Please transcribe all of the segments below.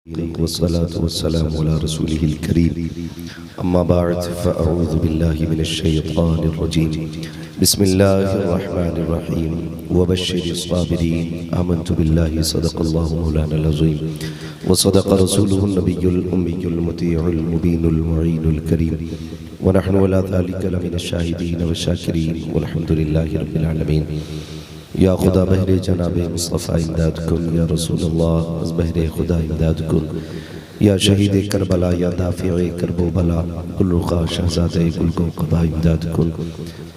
वस्सलातु वस्सलामु अला रसूलिहिल करीम अम्मा बाद फ़अऊज़ु बिल्लाहि मिनश शैतानिर रजीम बिस्मिल्लाहिर रहमानिर रहीम वबश्शिरिस साबिरीन आमनतु बिल्लाहि सदक़ल्लाहु मौलानाल अज़ीम व सदक़ रसूलुहुन नबियुल उम्मियुल मुतीउल मुबीनुल मुईनुल करीम व नहनु अला ज़ालिका लमिनश शाहिदीन वश्शाकिरीन वल्हम्दुलिल्लाहि रब्बिल आलमीन। या खुदा बहरे जनाब मुस्तफ़ा इमदाद कुन, या रसूलुल्लाह अज़ बहरे खुदा इमदाद कुन, या शहीद करबला या दाफ़िए करबो बला गुलरुखा शहज़ादे गुलगो क़बा इमदाद कुन।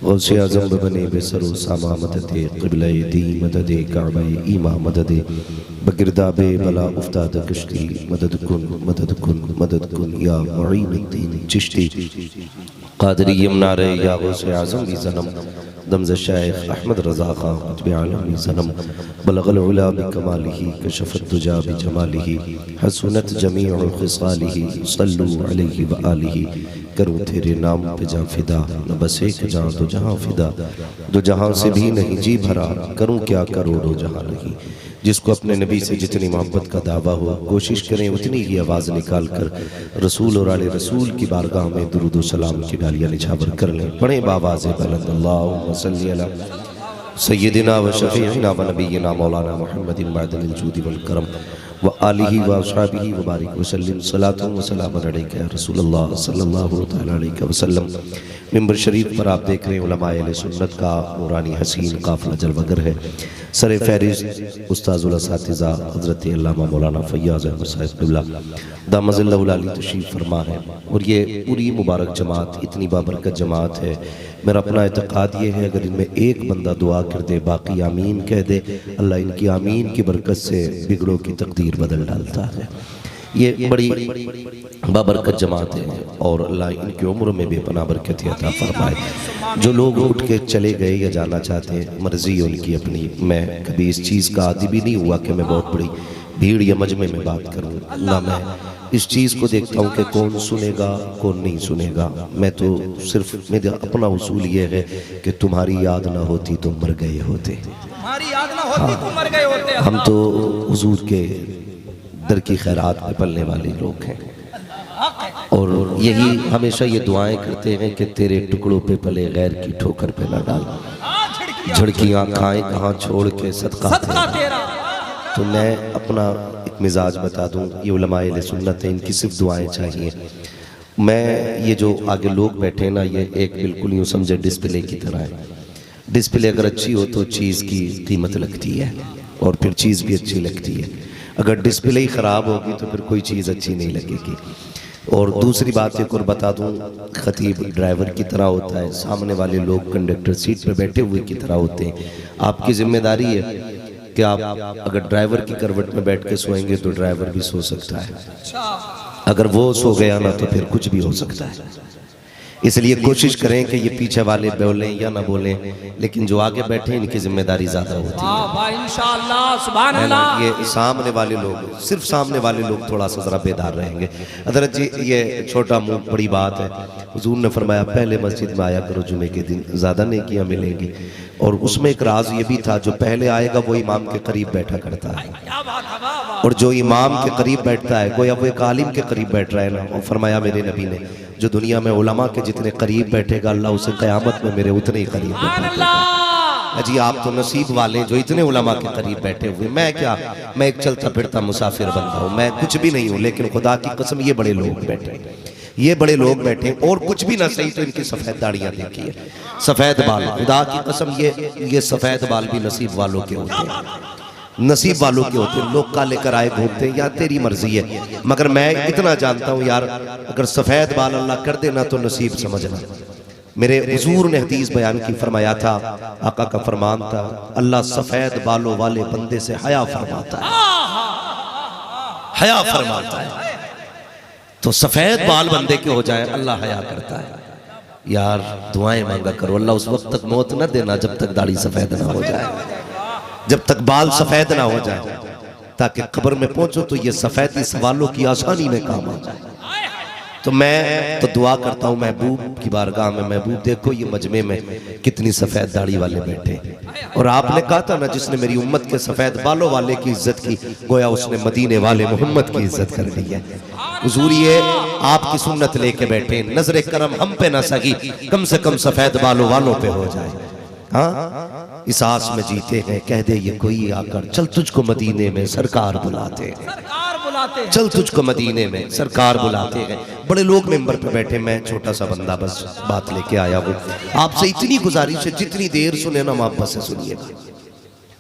गौसे आज़म बने बेसरो सामा मददे क़िबले दी मददे काबे ईमा मददे बगिरदाबे बला उफ्ताद कश्ती मदद कुन मदद कुन मदद कुन या मुईनुद्दीन चिश्ती क़ादरी यमनारे या गौसे आज़म भी ज़नम दमज़ शाइख़ अहमद रज़ा ख़ां कुतुब आलमी ज़नम बलग़ल उला बिकमालिही कशफ़त दुजा बिजमालिही हसनत जमीउ ख़िसालिही सल्लु अलैहि व आलिही। करूँ तेरे नाम पे जा फ़िदा न बस एक जान दो जहाँ फ़िदा, दो जहाँ से भी नहीं जी भरा करूँ क्या करोड़ों जहाँ नहीं। जिसको अपने नबी से जितनी मोहब्बत का दावा हो कोशिश करें उतनी ही आवाज़ निकाल कर रसूल और आले रसूल की बारगाह में दुरूद व सलाम की डालियाँ निछावर कर लें। बड़े बावाज़ बुलंद अल्लाहुम्मा सल्ली अला सय्यदिना व शफ़ीइना व नबीना मौलाना मुहम्मदिन मअदनिल जूदि वल करम व आलिहि व अस्हाबिहि व बारिक वसल्लिम सलातुन व सलामुन अलैका या रसूलल्लाह सल्लल्लाहु तआला अलैहि वसल्लम। मिंबर शरीफ पर आप देख रहे हैं उलमाए अहले सुन्नत का नूरानी हसीन काफ़िला जलवागर है। सरे फहरिस्त उस्ताज़ुल असातिज़ा हज़रत अल्लामा मौलाना फ़य्याज़ अहमद साहिब क़िबला दामज़िल्लहुल आली तशरीफ़ फरमा है। और ये पूरी मुबारक जमात इतनी बाबरकत जमात है, मेरा अपना एतक़ाद ये है अगर इनमें एक बंदा दुआ कर दे बाकी आमीन कह दे, अल्लाह इनकी आमीन की बरकत से बिगड़ों की तकदीर बदल डालता है। ये बड़ी बाबरकत जमात है और अल्लाह इनकी उम्र में बेपनाह बरकत अता फरमाए। जो लोग उठ के चले गए या जाना चाहते हैं मर्जी उनकी अपनी, मैं कभी इस चीज़ का आदी भी नहीं हुआ कि मैं बहुत बड़ी भीड़ या मजमे में बात करूँ, ना मैं इस चीज़ को देखता हूँ कि कौन सुनेगा कौन नहीं सुनेगा। मैं तो सिर्फ मेरा अपना उसूल ये है कि तुम्हारी याद ना होती तो मर गए होते, तुम्हारी याद ना होती तो मर गए होते। हम तो हुजूर के दर की खैरात में पलने वाले लोग हैं और यही हमेशा ये दुआएं करते हैं कि तेरे टुकड़ों पे पले गैर की ठोकर पे न डाल, झड़कियाँ खाएं कहाँ छोड़ के सदका तेरा। तो मैं अपना एक मिजाज बता दूं, ये उलमाए अहले सुन्नत है, इनकी सिर्फ दुआएं चाहिए। मैं ये जो आगे लोग बैठे ना, ये एक बिल्कुल यूँ समझे डिस्प्ले की तरह है। डिस्प्ले अगर अच्छी हो तो चीज़ की कीमत लगती है और फिर चीज़ भी अच्छी लगती है। अगर डिस्प्ले ही ख़राब होगी तो फिर कोई चीज़ अच्छी नहीं लगेगी। और दूसरी बात एक और बता दूं, खतीब ड्राइवर की तरह होता है, सामने वाले लोग कंडक्टर सीट पर बैठे हुए की तरह होते हैं। आपकी जिम्मेदारी है कि आप अगर ड्राइवर की करवट में बैठ के सोएंगे तो ड्राइवर भी सो सकता है, अगर वो सो गया ना तो फिर कुछ भी हो सकता है। इसलिए कोशिश करें कि ये पीछे वाले बोलें या ना बोलें, लेकिन जो आगे बैठे इनकी जिम्मेदारी ज़्यादा होती है। इंशाअल्लाह सुभान अल्लाह। ये सामने वाले लोग, सिर्फ सामने वाले लोग थोड़ा सा ज़रा बेदार रहेंगे। हज़रत जी ये छोटा मुँह बड़ी बात है। हुजूर ने फरमाया पहले मस्जिद में आया करो जुमे के दिन, ज़्यादा नेकियां मिलेंगी। और उसमें एक राज ये भी था, जो पहले आएगा वो इमाम के करीब बैठा करता है, और जो इमाम के करीब बैठता है गोया वो एक आलिम के करीब बैठ रहा है ना। और फरमाया मेरे नबी ने, जो दुनिया में उलमा के जितने करीब बैठेगा अल्लाह उसे क़यामत में मेरे उतने ही करीब बैठेगा। जी आप तो नसीब वाले जो इतने उलमा के करीब बैठे हुए। मैं क्या, मैं एक चलता फिरता मुसाफिर बंदा हूँ, मैं कुछ भी नहीं हूँ, लेकिन खुदा की कसम ये बड़े लोग बैठे, ये बड़े लोग बैठे और कुछ भी ना सही तो इनकी सफ़ेद दाढ़ियाँ देखिए, सफ़ेद बाल। खुदा की कसम ये सफ़ेद बाल भी नसीब वालों के होते हैं, नसीब वालों के होते हैं। लोग काले कराए घूमते हैं, यार तेरी मर्जी है, मगर मैं इतना जानता हूँ यार अगर सफ़ेद बाल अल्लाह कर देना तो नसीब समझना। मेरे हुजूर ने हदीस बयान की, फरमाया था, आका का फरमान था, अल्लाह सफ़ेद बालों वाले बंदे से हया फरमाता है, हया फरमाता है। तो सफ़ेद बाल बंदे के हो जाए अल्लाह हया करता है। यार दुआएं मांगा करो, अल्लाह उस वक्त तक मौत न देना जब तक दाढ़ी सफ़ेद ना हो जाए, जब तक बाल सफ़ेद ना हो जाए, ताकि कब्र में पहुंचो तो ये सफ़ेदी सवालों की आसानी में काम आ जाए। तो मैं तो दुआ करता हूँ महबूब की बारगाह में, महबूब देखो ये मजमे में कितनी सफेद दाढ़ी वाले बैठे। और आपने कहा था ना, जिसने मेरी उम्मत के सफेद बालों वाले की इज्जत की, गोया उसने मदीने वाले मोहम्मद की इज्जत कर ली है। हुजूर ये आपकी सुन्नत लेके बैठे, नजर करम हम पे ना सकी, कम से कम सफेद बालों वालों पे हो जाए। हाँ, इस आस में जीते हैं, कह दे ये कोई आकर, चल तुझको मदीने में सरकार बुलाते हैं, सरकार बुलाते हैं, चल तुझको मदीने में सरकार बुलाते हैं। बड़े लोग मेंबर पे बैठे, मैं छोटा सा बंदा बस बात लेके आया हूँ। आपसे इतनी गुजारिश है, जितनी देर सुने ना मोहब्बत से सुनिएगा,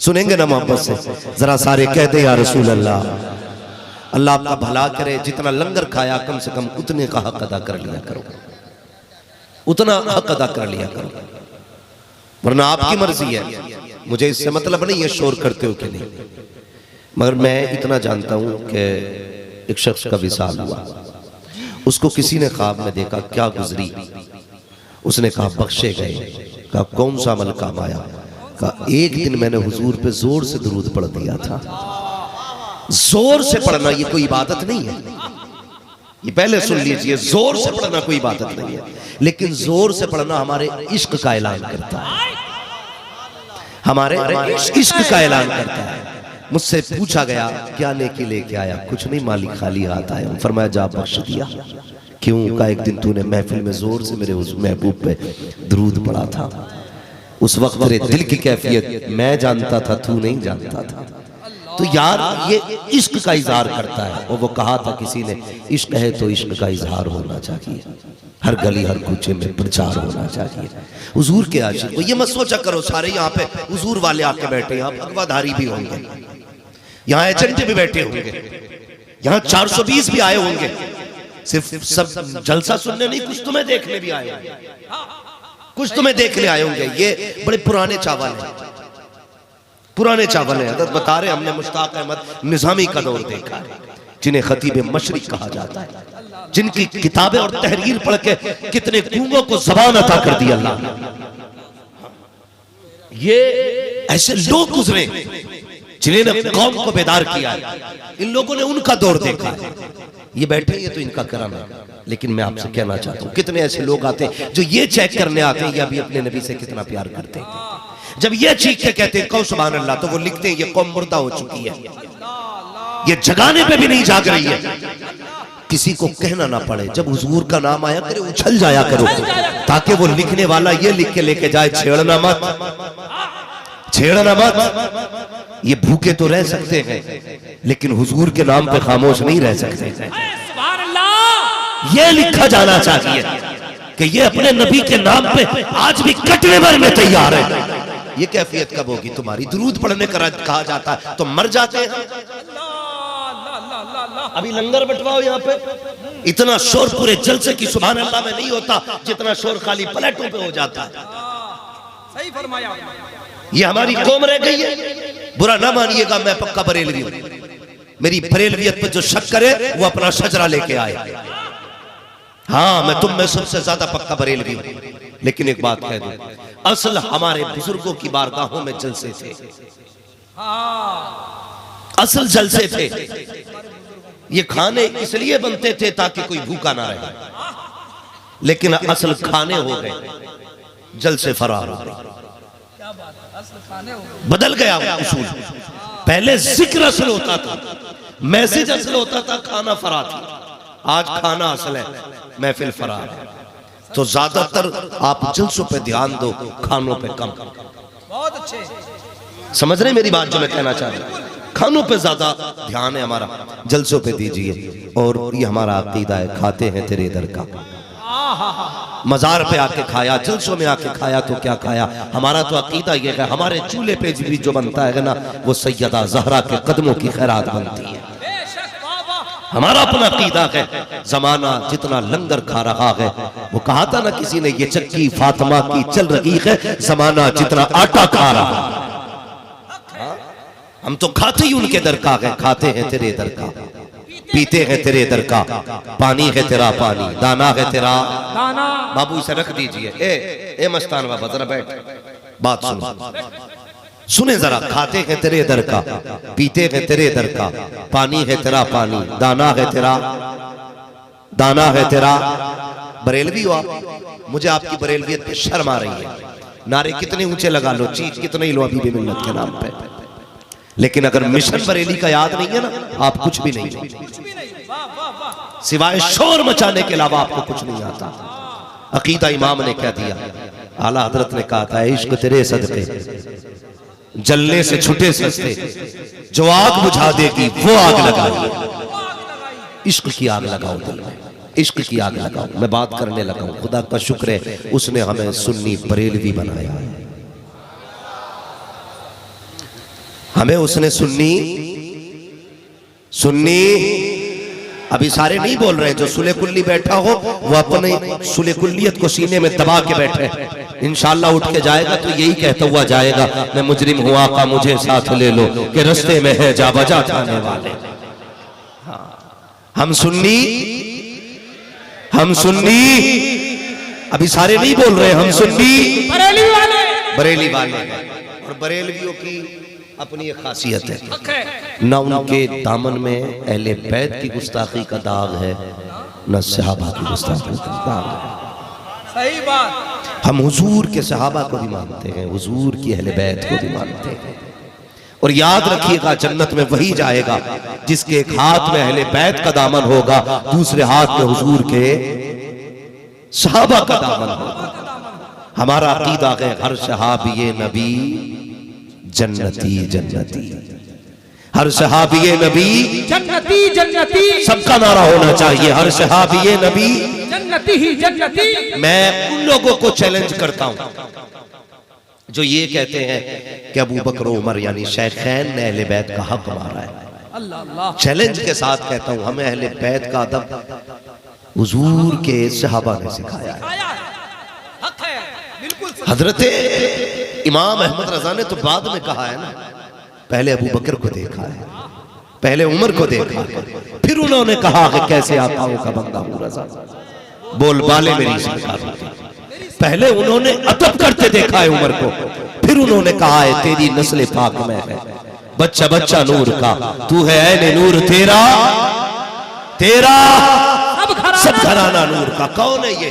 सुनेंगे ना मोहब्बत से। जरा सारे कह दे या रसूल अल्लाह, अल्लाह आपका भला करे। जितना लंगर खाया कम से कम उतने का हक अदा कर लिया करो, उतना हक अदा कर लिया करो, वरना आपकी मर्जी है। मुझे इससे मतलब नहीं है शोर करते हो कि नहीं, मगर मैं इतना जानता हूं कि एक शख्स का विसाल हुआ, उसको किसी ने ख्वाब में देखा, क्या गुजरी? उसने कहा बख्शे गए। कहा कौन सा अमल काम आया? कहा एक दिन मैंने हुजूर पे जोर से दुरूद पढ़ दिया था। जोर से पढ़ना ये कोई इबादत नहीं है, ये पहले सुन लीजिए, जोर से पढ़ना कोई इबादत नहीं है, लेकिन जोर से पढ़ना हमारे इश्क का ऐलान करता है, हमारे इश्क का ऐलान करता है। मुझसे पूछा गया क्या नेकी लेके आया? कुछ नहीं मालिक, खाली हाथ आया। फरमाया जा बख्श दिया। क्यों? का एक दिन तूने महफिल में जोर से मेरे उस महबूब पे दुरूद पढ़ा था, उस वक्त तेरे दिल की कैफियत मैं जानता था, तू नहीं जानता था। तो यार ये इश्क का इजहार करता है। और वो कहा था किसी ने, इश्क है तो इश्क का इजहार होना चाहिए, हर गली हर कूचे में प्रचार होना चाहिए। हुजूर के आशिक को ये मत सोचा करो सारे यहाँ पे हुजूर वाले आके बैठे, यहाँ भगवाधारी भी होंगे, यहाँ एजेंट भी बैठे होंगे, यहाँ 420 भी आए होंगे, सिर्फ सब जलसा सुनने नहीं, कुछ तुम्हें देखने भी आए होंगे, कुछ तुम्हें देखने आए होंगे। ये बड़े पुराने चावल हैं, पुराने चावल हैं। हज़रत बता रहे हमने मुश्ताक अहमद निज़ामी का दौर देखा है, जिन्हें खतीब मशरिक कहा जाता है, जिनकी किताबें और तहरीर पढ़ के कितने गूंगों को ज़बान अता कर दी अल्लाह। ये ऐसे लोग गुजरे जिन्होंने कौम को बेदार किया है, इन लोगों ने उनका दौर देखा है। ये बैठे ये तो इनका करम है, लेकिन मैं आपसे कहना चाहता हूँ कितने ऐसे लोग आते हैं जो ये चेक करने आते हैं ये अभी अपने नबी से कितना प्यार करते हैं। जब ये चीख के कहते हैं कौ सुभान अल्लाह, तो वो लिखते हैं ये कौम मुर्दा हो चुकी है, ये जगाने पे भी नहीं जाग रही है। किसी को कहना ना पड़े, जब हुजूर का नाम आया करे उछल जाया करो, ताकि वो लिखने वाला ये लिख के लेके जाए, छेड़ना मत, छेड़ना मत। ये भूखे तो रह सकते हैं, लेकिन हुजूर के नाम पे खामोश नहीं रह सकते। ये लिखा जाना चाहिए कि ये अपने नबी के नाम पे आज भी कटने भर में तैयार है। ये कैफियत कब होगी तुम्हारी? दुरूद पढ़ने का कहा जाता है तो मर जाते हैं। अभी लंगर बंटवाओ यहाँ पे, इतना शोर पूरे जलसे की सुभान अल्लाह में नहीं होता जितना शोर खाली प्लेटों पे हो जाता है। सही फरमाया। ये हमारी कौम रह गई है। बुरा ना मानिएगा, मैं पक्का बरेलवी हूं, मेरी बरेलवियत पे जो शक करे वो अपना शजरा लेके आए। हाँ, मैं तुम में सबसे ज्यादा पक्का बरेलवी हूं, लेकिन एक बात कह दूं, असल हमारे बुजुर्गों की बारगाहों में जलसे थे, असल जलसे थे। ये खाने इसलिए बनते थे ताकि कोई भूखा ना रहे, लेकिन असल खाने हो गए, जलसे फरार हो गए, बदल गया उसूल। पहले जिक्र असल होता था, मैसेज असल होता था, खाना फरार था। आज खाना असल है, महफिल फरार है। तो ज्यादातर आप जलसों पे ध्यान दो, खानों पे कम। बहुत अच्छे समझ रहे मेरी बात जो मैं कहना चाह रहा हूं? खानों पे ज्यादा ध्यान है हमारा, जलसों पे दीजिए। और ये हमारा अकीदा है, खाते हैं तेरे दर का। मजार पे आके खाया, जलसों में आके खाया तो क्या खाया। हमारा तो अकीदा ये है, हमारे चूल्हे पे भी जो बनता है ना, वो सैयदा ज़हरा के कदमों की खैरात बनती है। हमारा अपना अकीदा है। जमाना जितना लंगर खा रहा है, वो कहा था ना किसी ने, ये चक्की फातिमा की चल रही है, जमाना जितना आटा खा रहा है। हम तो खाते ही उनके दर का है, खाते हैं तेरे दर का, पीते हैं तेरे दर का, पानी है तेरा पानी, दाना है तेरा दाना। बाबू इसे रख दीजिए। ए मस्तान बाबा जरा बैठ, बात सुनो, सुने जरा। खाते हैं तेरे दर का, पीते हैं तेरे दर का, पानी है तेरा पानी, दाना है तेरा दाना है तेरा। बरेलवी हो आप, मुझे आपकी बरेलवियत पे शर्म आ रही है। नारे कितने ऊंचे लगा लो, चीख कितने ही लो अभी भी मिल्लत के नाम पे, लेकिन अगर मिशन बरेली का याद नहीं है ना, आप कुछ भी नहीं हो। सिवाय शोर मचाने के अलावा आपको कुछ नहीं आता। अकीदा इमाम ने क्या दिया, आला हजरत ने कहा था, इश्क तेरे सदके जलने से छुटे सस्ते, जो आग बुझा देगी वो आग लगाई। इश्क की आग लगाओ दिल में, इश्क की आग लगाओ। मैं बात करने लगा हूं, खुदा का शुक्र है उसने हमें सुन्नी बरेलवी बनाया है। हमें उसने सुन्नी अभी सारे नहीं बोल रहे, जो सुले कुल्ली बैठा हो वो अपने सुले कुल्लियत को सीने में दबा के बैठे। इंशाअल्लाह उठ के जाएगा तो यही कहता हुआ जाएगा, मैं मुजरिम हुआ का मुझे साथ ले लो कि रास्ते में है जा बजा जाने वाले। हम सुन्नी अभी सारे नहीं बोल रहे, हम सुन्नी बरेली वाले। और बरेलवियों की अपनी एक खासियत है, न उनके दामन में अहले बैत की गुस्ताखी का दाग है, न सहाबा की गुस्ताखी का दाग है। सही बात। हम हुजूर के सहाबा को भी मानते हैं, हुजूर की अहले बैत को भी मानते हैं। और याद रखिएगा, जन्नत में वही जाएगा जिसके एक हाथ में अहले बैत का दामन होगा, दूसरे हाथ में हुजूर के सहाबा का दामन होगा। हमारा अकीदा है, हर सहाबी नबी जन्नती जन्नती, हर सहाबी नबी जन्नती जन्नती, सबका नारा होना चाहिए, हर सहाबी नबी जन्नती ही जन्नती। मैं उन लोगों को चैलेंज करता हूं जो ये कहते हैं कि अबू बकर उमर यानी शेखैन ने अहले बैत का हक मारा है। अल्लाह अल्लाह। चैलेंज के साथ कहता हूं, हमें अहले बैत का अदब हुजूर के सहाबा ने सिखाया है। हक है, बिल्कुल। हजरत इमाम अहमद रजा ने तो बाद में कहा है ना, पहले अबू बकर को देखा है, पहले उमर को देखा है, फिर उन्होंने कहा कि कैसे आकाओं का बंदा हूं रजा, बोल बाले मेरी सरकार। पहले उन्होंने अदब करते देखा है उमर को, फिर उन्होंने कहा है तेरी नस्ल पाक में है बच्चा बच्चा नूर का, तू है ऐने नूर तेरा सब घराना नूर का। कौन है ये?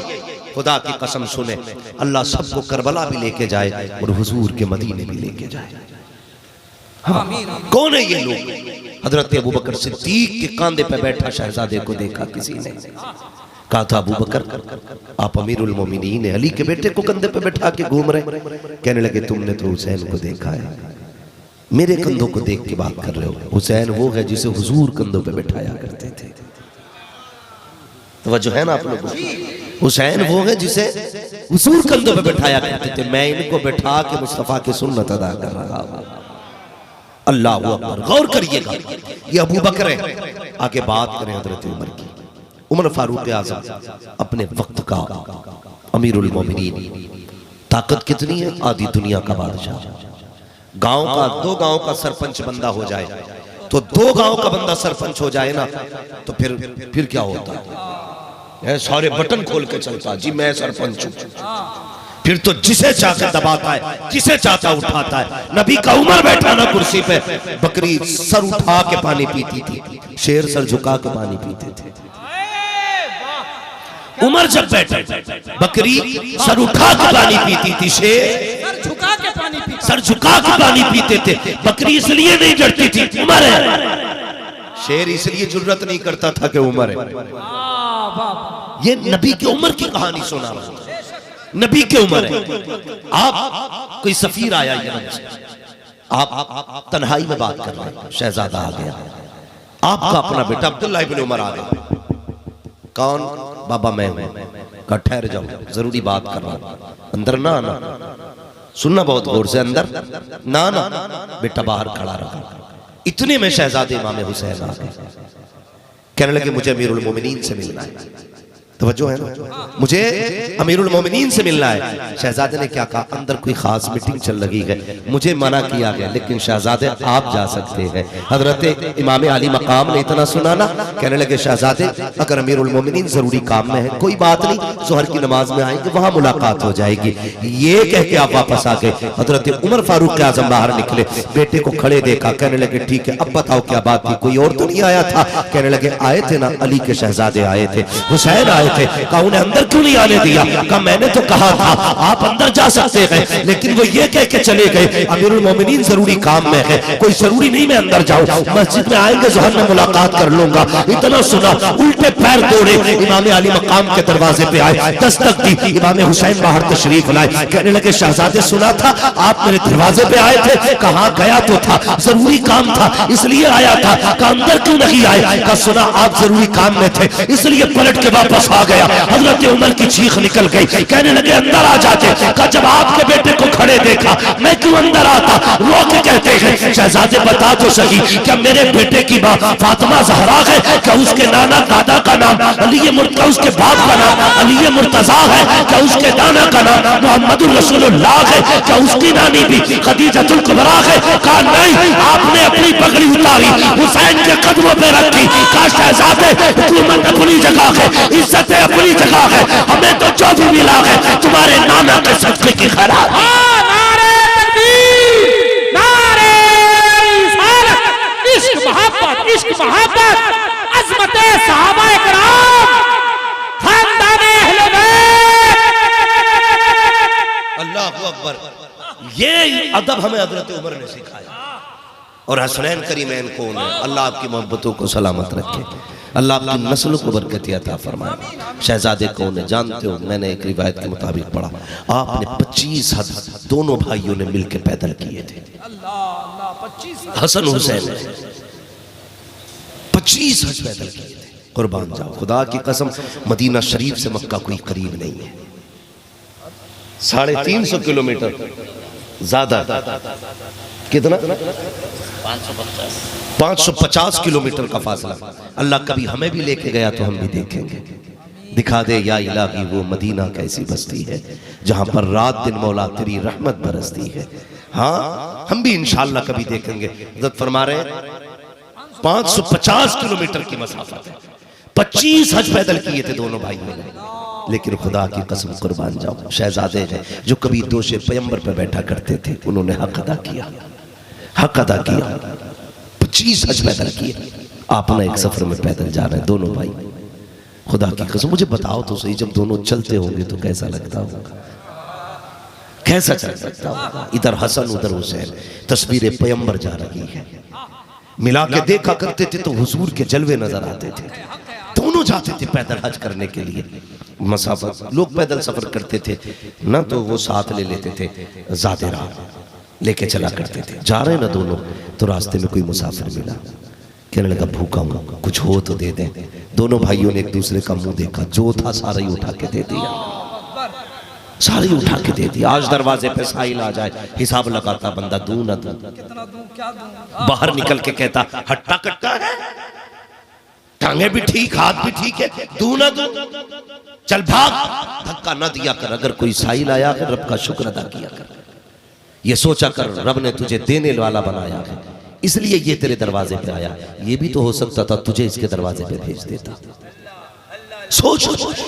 खुदा की कसम सुने, अल्लाह सबको करबला भी लेके जाए और हुजूर के मदीने भी लेके जाए। हाँ, कौन है ये लोग? हजरत अबू बकर सिद्दीक के कांधे पे बैठा शहजादे को देखा किसी ने, कहा था अबू बकर आप अमीरुल मोमिनीन, अली के बेटे को कंधे पे बैठा के घूम रहे। कहने लगे तुमने तो हुसैन को देखा है, मेरे कंधों को देख के बात कर रहे हो। हुसैन वो है जिसे हुजूर कंधों पे बैठाया करते थे। तो जो है ना आप लोगों, हुसैन वो है जिसे हुजूर कंधों पे बैठाया करते थे। मैं इनको बैठा के मुस्तफा की सुन्नत अदा कर रहा हूं। अल्लाह अकबर। गौर करिएगा, ये अबू बकर है। आगे बात करें हजरत उमर की। उमर फारूक आज़म अपने वक्त का अमीरुल मोमिनीन, ताकत कितनी है, आधी दुनिया का बादशाह। गांव का, दो गांव का सरपंच बंदा हो जाए तो, दो गांव का बंदा सरपंच हो जाए ना, तो फिर क्या होता है? सारे बटन खोल के चलता, जी मैं सरपंच हूं। फिर तो जिसे चाहता दबाता है, जिसे चाहता उठाता है। नबी का उमर बैठा ना कुर्सी पे, बकरी सर उठा के पानी पीती थी, शेर सर झुका के पानी पीते थे। उमर जब बैठे, बकरी सर उठा के पानी पीती थी, शेर सर झुका के पानी पीते थे। बकरी इसलिए नहीं डरती थी, उमर है। शेर इसलिए जुर्रत नहीं करता था कि उमर है। ये नबी की उम्र की कहानी सुना रहा हूं, नबी की उम्र है। आप कोई सफीर आया यमन से, आप तन्हाई में बात कर रहे हैं, शहजादा आ गया, आपका अपना बेटा अब्दुल्लाह इब्न उमर आ गया। कौन? बाबा मैं हूं। कहा ठहर जाओ, जरूरी बात कर रहा हूं, अंदर ना आना, सुनना बहुत गौर से, अंदर ना आना। बेटा बाहर खड़ा रहा। इतने में शहजादे इमाम हुसैन आ गए। कहने लगे मुझे अमीरुल मोमिनीन से मिलना है। तो तवज्जो है ना, मुझे अमीरुल मोमिनीन से मिलना है। शहजादे ने क्या कहा, अंदर कोई खास मीटिंग चल रही है, मुझे मना किया गया, लेकिन शहजादे आप जा सकते हैं। हजरत इमाम अली मकाम ने इतना सुना ना, कहने लगे शहजादे अगर अमीरुल मोमिनीन जरूरी काम में है कोई बात नहीं, जोहर की नमाज में आएंगे, वहां मुलाकात हो जाएगी। ये कह के आप वापस आ गए। हजरत उमर फारूक आजम बाहर निकले, बेटे को खड़े देखा, कहने लगे ठीक है अब बताओ क्या बात थी, कोई और तो नहीं आया था? कहने लगे आए थे ना, अली के शहजादे आए थे, हुसैन आए थे। कहा उन्हें अंदर क्यों नहीं आने दिया? कहा मैंने तो कहा था आप अंदर जा सकते हैं, लेकिन वो ये कह के चले गए अमीरुल मोमिनीन जरूरी काम में है, कोई जरूरी नहीं मैं अंदर जाऊं, मस्जिद में आएंगे जोहर में मुलाकात कर लूंगा। इतना सुना उल्टे पैर दौड़े इमाम अली मकाम के दरवाजे पे आए, दस्तक दी, इमाम हुसैन बाहर तशरीफ लाए। कहने लगे शहजादे सुना था आप मेरे दरवाजे पे आए थे? कहा गया तो था, जरूरी काम था इसलिए आया था। कहा अंदर क्यों नहीं आए? कहा सुना आप जरूरी काम में थे इसलिए पलट के वापस आ गया। हजरत उमर की चीख निकल गई, कहने लगे अंदर आ जाते। कहा जब आपके बेटे को खड़े देखा मैं क्यों अंदर आता? रो के कहते हैं शहजादे बता तो सही, क्या मेरे बेटे की माँ फातिमा ज़हरा है? क्या उसके नाना दादा का नाम अली मुर्तज़ा, उसके बाप का नाम अली मुर्तज़ा है? क्या उसके नाना का नाम मोहम्मदुर रसूलुल्लाह है? क्या उसकी नानी भी खदीजतुल कुबरा है? कहा नहीं, आपने अपनी पगड़ी उतारी, हुसैन के कदमों पे रखी। कहा शहजादे हुकूमत अपनी जगह है, इज्जत अपनी जगह है, हमें तो जो भी मिला है तुम्हारे नाना के सदके की खैरात। नारे तकबीर, नारे रिसालत, इश्क मोहब्बत, इश्क मोहब्बत, अज़मत सहाबाए किराम, खानदाने अहले बैत। अल्लाहु अकबर। ये अदब हमें हजरत उमर ने सिखाया और हसनैन करीमैन को अल्लाह आपकी मोहब्बतों को सलामत रखे, अल्लाह आपकी नस्लों को बरकत अता फरमाए। शहजादे कौन है जानते हो? मैंने एक रिवायत के मुताबिक पढ़ा आपने 25 हज दोनों भाइयों ने मिलकर पैदल किए थे। हसन हुसैन 25 हज पैदल किए थे। कुर्बान जाओ, खुदा की कसम मदीना शरीफ से मक्का कोई करीब नहीं है, 350 किलोमीटर ज्यादा, कितना 550 किलोमीटर का फासला। अल्लाह कभी हमें भी लेके गया तो हम भी देखेंगे। दिखा दे या इलाही वो मदीना कैसी बस्ती है जहां पर रात दिन मौला तेरी रहमत बरसती है। हाँ हम भी इंशाअल्लाह कभी देखेंगे। हज़रत फरमा रहे 550 किलोमीटर की मसाफत है, 25 हज पैदल किए थे दोनों भाइयों ने। लेकिन खुदा की कसम कुर्बान जाओ शहजादे हैं जो कभी दोषे पैगंबर पे बैठा करते थे, उन्होंने हक अदा किया, हक अदा किया। 25 हज पैदल किए। आप ना एक सफर में पैदल जा रहे हैं दोनों भाई, खुदा की कसम मुझे बताओ तो सही, जब दोनों चलते होंगे तो कैसा लगता होगा, कैसा चल सकता होगा? इधर हसन उधर हुसैन, तस्वीर पैगंबर जा रही है। मिला के देखा करते थे तो हुजूर के जलवे नजर आते थे। दोनों जाते थे पैदल हज करने के लिए। मसाफत लोग पैदल सफर करते थे ना तो वो साथ ले लेते थे, ज़ाते राह लेके चला करते थे। जा रहे ना दोनों तो रास्ते में कोई मुसाफिर मिला, कहने लगा भूखा हूं कुछ हो तो दे दें। दोनों भाइयों ने एक दूसरे का मुंह देखा, जो था सारा ही उठा के दे दिया, सारी उठा के दे दिया। आज दरवाजे पे साहिल आ जाए हिसाब लगाता बंदा, दूं ना दूं, बाहर निकल के कहता हट्टा कट्टा है, टांगे भी ठीक हाथ भी ठीक है, दूं ना दूं, चल भाग, धक्का न दिया कर। अगर कोई साहिल आया कर रब का शुक्र अदा किया कर, ये सोचा कर रब ने तुझे देने वाला बनाया है इसलिए ये तेरे दरवाजे पे आया। ये भी तो हो सकता था तुझे इसके दरवाजे पे भेज देता। सोच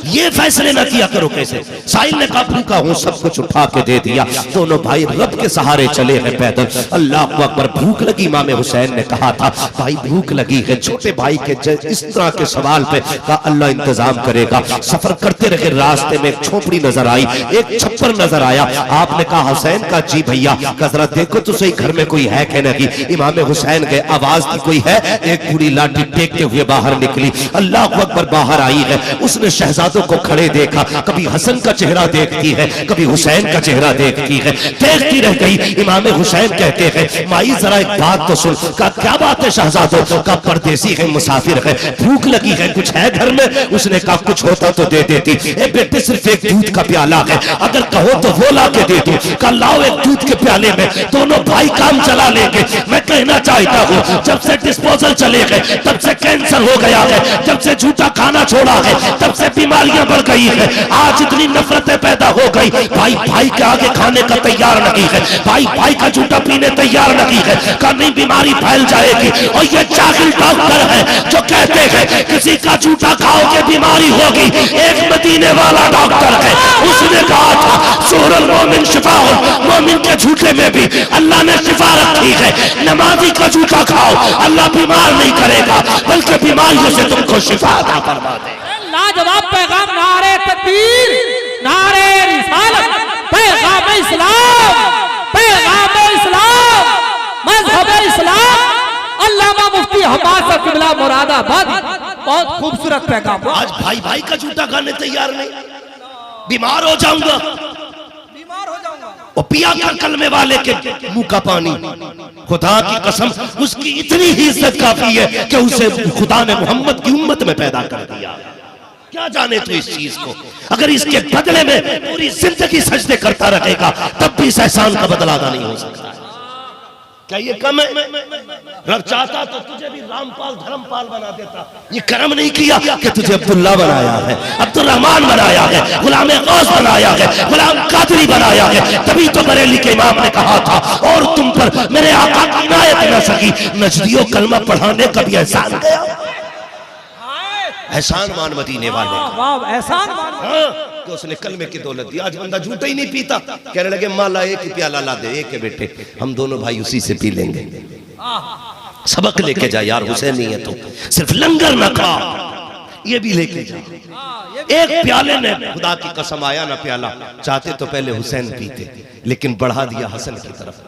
ये फैसले ना किया करो कैसे। साहिल ने कहा भूखा हूं, सब कुछ उठा के दे दिया। दोनों भाई रब के सहारे चले हैं पैदल। अल्लाह अकबर। भूख लगी, इमाम हुसैन ने कहा था भाई भूख लगी है। छोटे भाई के इस तरह के सवाल पे कहा अल्लाह इंतजाम करेगा। सफर करते रहे, रास्ते में एक झोपड़ी नजर आई, एक छप्पर नजर आया। आपने कहा हुसैन का जी भैया जरा देखो तो सही घर में कोई है क्या नहीं। इमाम हुसैन गए, आवाज दी कोई है, एक बूढ़ी लाठी टेकते हुए बाहर निकली। अल्लाह अकबर बाहर आई है। उसने शहजादों को खड़े देखा, कभी हसन का चेहरा देखती है कभी हुसैन का चेहरा देखती है, देखती रह गई। इमाम हुसैन कहते हैं माई जरा एक बात तो सुन। का क्या बात है शहजादों? का परदेसी है, मुसाफिर है, भूख लगी है, कुछ है घर में? उसने कहा कुछ होता तो दे देती। ए बेटे सिर्फ एक दूध का प्याला है, अगर कहो तो वो ला के दे दूं। कल लाओ एक दूध के प्याले में, दोनों भाई काम चला लेंगे। मैं कहना चाहता हूँ जब से डिस्पोजल चले गए तब से कैंसर हो गया है, जब से झूठा खाना छोड़ा है तब से बीमारियां बढ़ गई है, आज इतनी नफरतें पैदा हो गई, भाई भाई के आगे खाने का तैयार नहीं है, भाई भाई का जूता पीने तैयार नहीं है, का नहीं बीमारी फैल जाएगी। और ये जाहिल डॉक्टर है जो कहते हैं किसी का जूता खाओगे बीमारी होगी। एक मदीने वाला डॉक्टर है, उसने कहा था सूरल मोमिन शिफाउल, मोमिन के जूते में भी अल्लाह ने शिफा रखी है। नमाजी का जूता खाओ, अल्लाह बीमार नहीं करेगा बल्कि बीमारियों से तुमको शिफा अता फरमा दे। लाजवाब पैगाम, नारे तकबीर, नारे रिसालत, पैगाम इस्लाम, पैगाम इस्लाम, मजहब इस्लाम, अल्लामा मुफ्ती हमाद साहब किबला मुरादाबाद। बहुत खूबसूरत पैगाम। आज भाई भाई का जूता खाने तैयार नहीं, बीमार हो जाऊंगा, और पिया कर कलमे वाले के मुंह का पानी। खुदा की कसम, उसकी इतनी ही इज्जत काफी है कि उसे खुदा ने मोहम्मद की उम्मत में पैदा कर दिया। क्या जाने तू इस चीज को, अगर इसके बदले में पूरी जिंदगी सजदे करता रहेगा तब भी इस एहसान का बदला अदा नहीं हो सकता। क्या ये कम है? रब चाहता तो तुझे भी रामपाल धर्मपाल बना देता। ये करम नहीं किया कि तुझे अब्दुल्ला बनाया है, अब्दुल रहमान बनाया है, गुलाम गौस बनाया है, गुलाम कादरी बनाया है। तभी तो बरेली के इमाम ने कहा था और तुम पर मेरे आका की इनायत न सकी, नजदियों कलमा पढ़ाने का भी एहसान गया। एहसान मान मदीने वाले, एहसान हाँ, कि उसने कलमे की दौलत दी। आज बंदा झूठा ही नहीं पीता, कहने लगे माला एक ही प्याला ला दे, एक है बेटे, हम दोनों भाई उसी से पी लेंगे। सबक लेके जा यार, हुसैनी है तो सिर्फ लंगर न खा, ये भी लेके जा। एक प्याले ने खुदा की कसम आया ना प्याला, चाहते तो पहले हुसैन पीते, लेकिन बढ़ा दिया हसन की तरफ।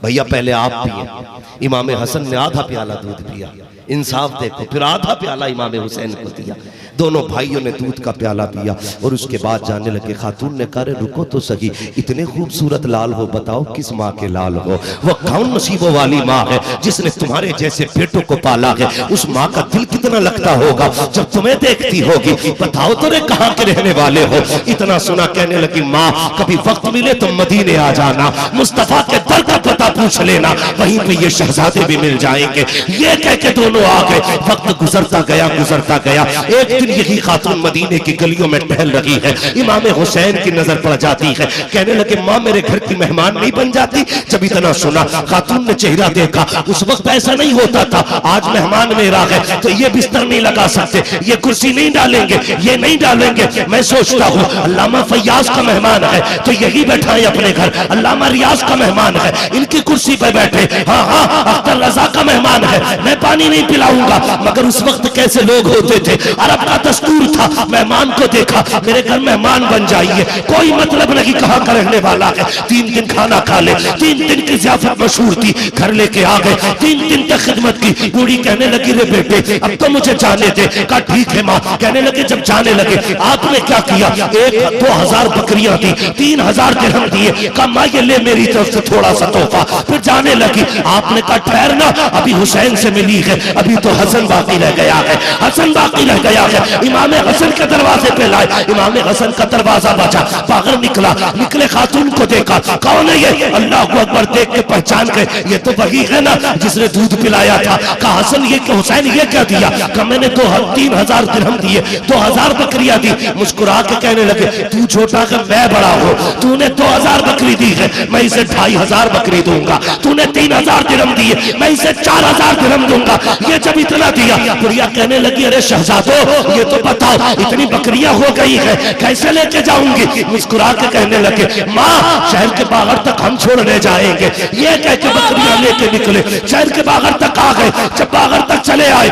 भैया पहले आप पिए। इमाम हसन ने आधा प्याला दूध पिया, इंसाफ देखो, फिर आधा प्याला इमाम हुसैन को दिया। दोनों भाइयों ने दूध का प्याला पिया और उसके बाद जाने लगे। खातून ने कहा रुको तो सही, इतने खूबसूरत लाल हो, बताओ किस माँ के लाल हो? वो कौन नसीबों वाली माँ है जिसने तुम्हारे जैसे बेटों को पाला है? उस माँ का दिल कितना लगता होगा जब तुम्हें देखती होगी। बताओ तो रे कहाँ के रहने वाले हो? इतना सुना कहने लगी माँ कभी वक्त मिले तो मदीने आ जाना, मुस्तफा के दर का पता पूछ लेना, वहीं पे ये शहजादे भी मिल जाएंगे। ये कह के दोनों आ गए। वक्त गुजरता गया गुजरता गया। एक दिन यही खातून मदीने की गलियों में टहल रही है, इमाम हुसैन की नजर पड़ जाती है। कहने लगे माँ मेरे घर की मेहमान नहीं बन जाती? जब इतना सुना खातून ने चेहरा देखा, उस वक्त ऐसा नहीं होता था। आज मेहमान मेरा है तो ये बिस्तर नहीं लगा सकते, ये कुर्सी नहीं डालेंगे, ये नहीं डालेंगे। मैं सोचता हूँ अल्लामा फैयाज का मेहमान है तो यही बैठाए अपने घर, अल्लामा रियाज का मेहमान है इनकी कुर्सी पे बैठे, हाँ हाँ अख्तर रजा का मेहमान है मैं पानी नहीं पिलाऊंगा। मगर उस वक्त कैसे लोग होते थे, अरब का दस्तूर था, मेहमान को देखा मेरे घर मेहमान बन जाइए, कोई मतलब नहीं कहाँ का रहने वाला है, 3 दिन खाना खा ले। 3 दिन की ज़ियाफत मशहूर थी, घर लेके आ गए, 3 दिन तक खिदमत की। बूढ़ी कहने लगी रे बेटे अब तो मुझे जाने दे। कहा ठीक है माँ। कहने लगे जब जाने लगे आपने क्या किया? 1-2 हजार बकरियां दी, 3000 दिरहम दिए। कहा माँ ये ले मेरी तरफ से थोड़ा सा तोहफा। फिर जाने लगी। आपने कहा ठहरना, अभी हुसैन से मिली है, अभी तो हसन बाकी रह गया है, हसन बाकी रह गया है। इमाम हसन के दरवाजे पे लाए, इमाम हसन का दरवाजा बचा, बाहर निकला, निकले खातून को देखा, कौन है ये? अल्लाह को अकबर देख के पहचान गए, ये तो वही है ना जिसने दूध पिलाया था। कहा हसन ये कि हुसैन ये क्या दिया? कहा मैंने 3,000 दिरहम दिए, 2,000 बकरियां दी। मुस्कुरा के कहने लगे तू छोटा का मैं बड़ा हूँ, तूने 2,000 बकरी दी है, मैं इसे 2,500 बकरी दूंगा। तूने 3,000 दिरहम दिए, मैं इसे 4,000 दिरहम दूंगा। ये जब इतना दिया, बुढ़िया कहने लगी अरे शहजादो ये तो बताओ इतनी बकरियां हो गई है कैसे लेके जाऊंगी? मुस्कुरा के कहने लगे माँ शहर के बाहर तक हम छोड़ने जाएंगे। ये कह के बकरियां लेके निकले, शहर के बाहर तक आ गए। जब बाहर तक चले आए,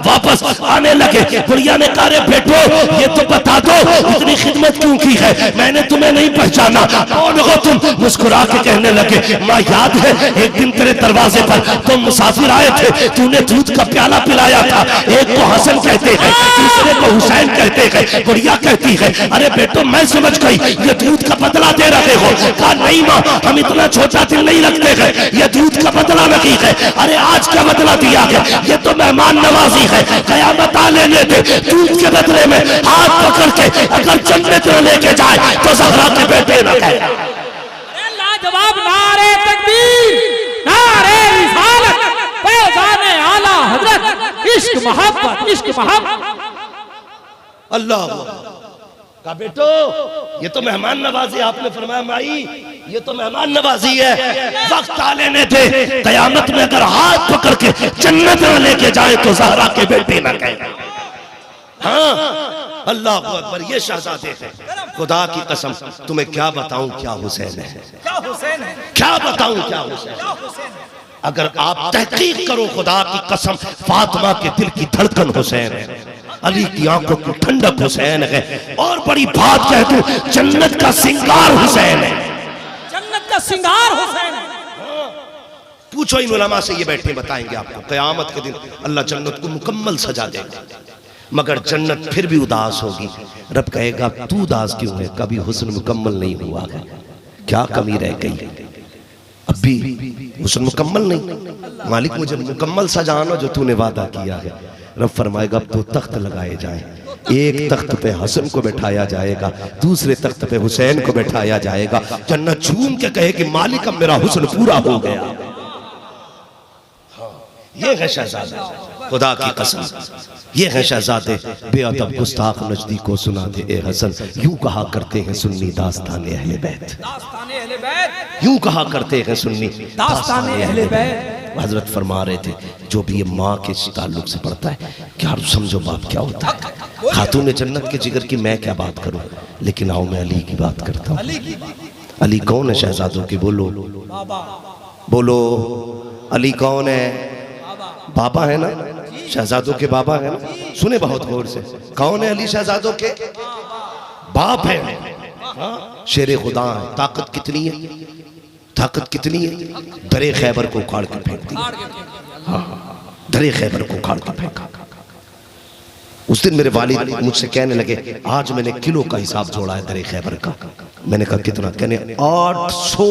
वापस आने लगे, बुढ़िया ने कहा बेटो ये तो बता दो इतनी खिदमत क्यों की है? मैंने तुम्हें नहीं पहचाना, कौन हो तुम? मुस्कुरा के कहने लगे माँ याद है एक दिन तेरे दरवाजे पर तुम मुसाफिर आए थे, तूने दूध का प्याला पिलाया था। एक को हसन कहते हैं, दूसरे को हुसैन कहते हैं। बुढ़िया कहती है अरे बेटो मैं समझ गई ये दूध का बदला दे रहे हो। कहा नहीं माँ हम इतना छोटा दिल नहीं रखते हैं, ये दूध का बदला नहीं है। अरे आज क्या बदला दिया है? ये तो मेहमान नवाजी है, कयामत आ लेने दे। दूध के बदले में हाथ पकड़ के अगर जन्नत में लेके जाए तो ज़हरा के बेटे न कहे। लाजवाब नारे तकबीर, नारे रिसालत, पैगाम आला हजरत, इश्क मोहब्बत, इश्क मोहब्बत। अल्लाह का बेटो ये तो मेहमान नवाजी, आपने फरमाया माई ये तो मेहमान नवाजी है। वक्त आ लेने थे, कयामत में अगर हाथ पकड़ के जन्नत में लेके जाए तो ज़हरा के बेटे ना कहे। हाँ अल्लाह अकबर, ये शहजादे हैं। खुदा की कसम तुम्हें क्या बताऊं क्या हुसैन है, क्या बताऊं क्या हुसैन है। अगर आप तहकीक करो खुदा की कसम, फातिमा के दिल की धड़कन हुसैन है, अली की आंखों की ठंडक हुसैन है, और बड़ी बात कह दूं जन्नत का सिंगार हुसैन है, जन्नत का सिंगार हुसैन है। पूछो इन उलमा से, ये बैठे बताएंगे आपको कयामत के दिन अल्लाह जन्नत को मुकम्मल सजा देगा, मगर जन्नत फिर भी उदास होगी। रब कहेगा तू उदास क्यों है, कभी हुस्न मुकम्मल नहीं हुआ है, क्या कमी रह गई, अब भी हुस्न मुकम्मल नहीं। मालिक मुझे मुकम्मल सजाना जो तूने वादा किया है। रब फरमाएगा अब तो तख्त लगाए जाए, एक तख्त पे हसन को बैठाया जाएगा, दूसरे तख्त पे हुसैन को बैठाया जाएगा। जन्नत झूम के कहे कि मालिक अब मेरा हुस्न पूरा हो गया। ये है शहजादे, खुदा की कसम ये है शहजादे। बेअदब गुस्ताख नजदी को सुना दे ए हसन, यूं कहा करते हैं सुन्नी दास्ताने अहले बैत, यूं कहा करते हैं सुन्नी दास्ताने अहले बैत। हजरत फरमा रहे थे जो भी ये माँ के ताल्लुक से पढ़ता है, क्या समझो बाप क्या होता है। खातून जन्नत के जिगर की मैं क्या बात करूं, लेकिन आओ मैं अली की बात करता हूँ। अली कौन है शहजादों की, बोलो बोलो अली कौन है? बाबा है ना, शहजादों के बाबा है ना। सुने बहुत गौर से, कौन है अली शहजादों के बाप है। शेरे खुदा है, ताकत कितनी है, ताकत कितनी है। दरे खैबर को उखाड़ के फेंक दिया, दरे खैबर को उखाड़ के फेंका। उस दिन मेरे वालिद मुझसे कहने लगे आज मैंने किलो का हिसाब जोड़ा है दरे खैबर का। मैंने कहा कितना? कहने 800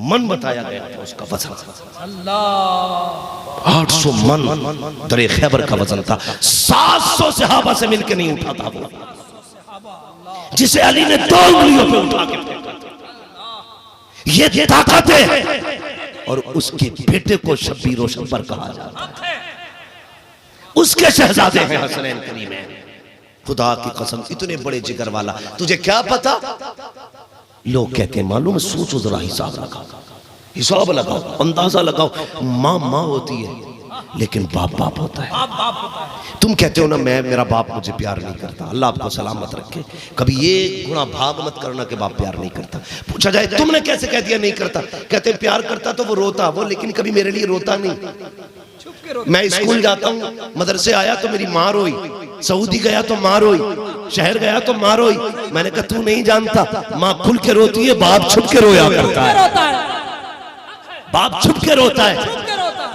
मन बताया गया था उसका वजन। 800 मन दरे खैबर का वजन था। 700 सहाबा से मिलकर नहीं उठा था वो, जिसे अली ने 2 उंगलियों पे उठा के फेंका। ये ताकत है। और उसके बेटे को शब्बीर व शब्बर कहा जाता है, उसके शहजादे हैं हसनैन करीमैन। खुदा की कसम इतने बड़े जिगर वाला, तुझे क्या पता। लोग कहते हैं मालूम है, सोचो जरा, हिसाब लगाओ, हिसाब लगाओ, अंदाजा लगाओ। माँ माँ होती है लेकिन बाप बाप होता है। तुम कहते हो ना मैं, मेरा बाप मुझे प्यार नहीं करता, अल्लाह आपको सलामत रखे। कभी ये गुना भाग मत करना कि बाप प्यार नहीं करता। पूछा जाए तुमने कैसे कह दिया नहीं करता, कहते हैं प्यार करता तो वो रोता, वो लेकिन कभी मेरे लिए रोता नहीं। मैं स्कूल जाता हूँ, मदरसे आया तो मेरी माँ रोई, सऊदी गया तो माँ रोई, शहर गया तो माँ रोई। मैंने कहा तू नहीं जानता, माँ खुल के रोती है, बाप छुप के रोया करता है। बाप छुप के रोता है,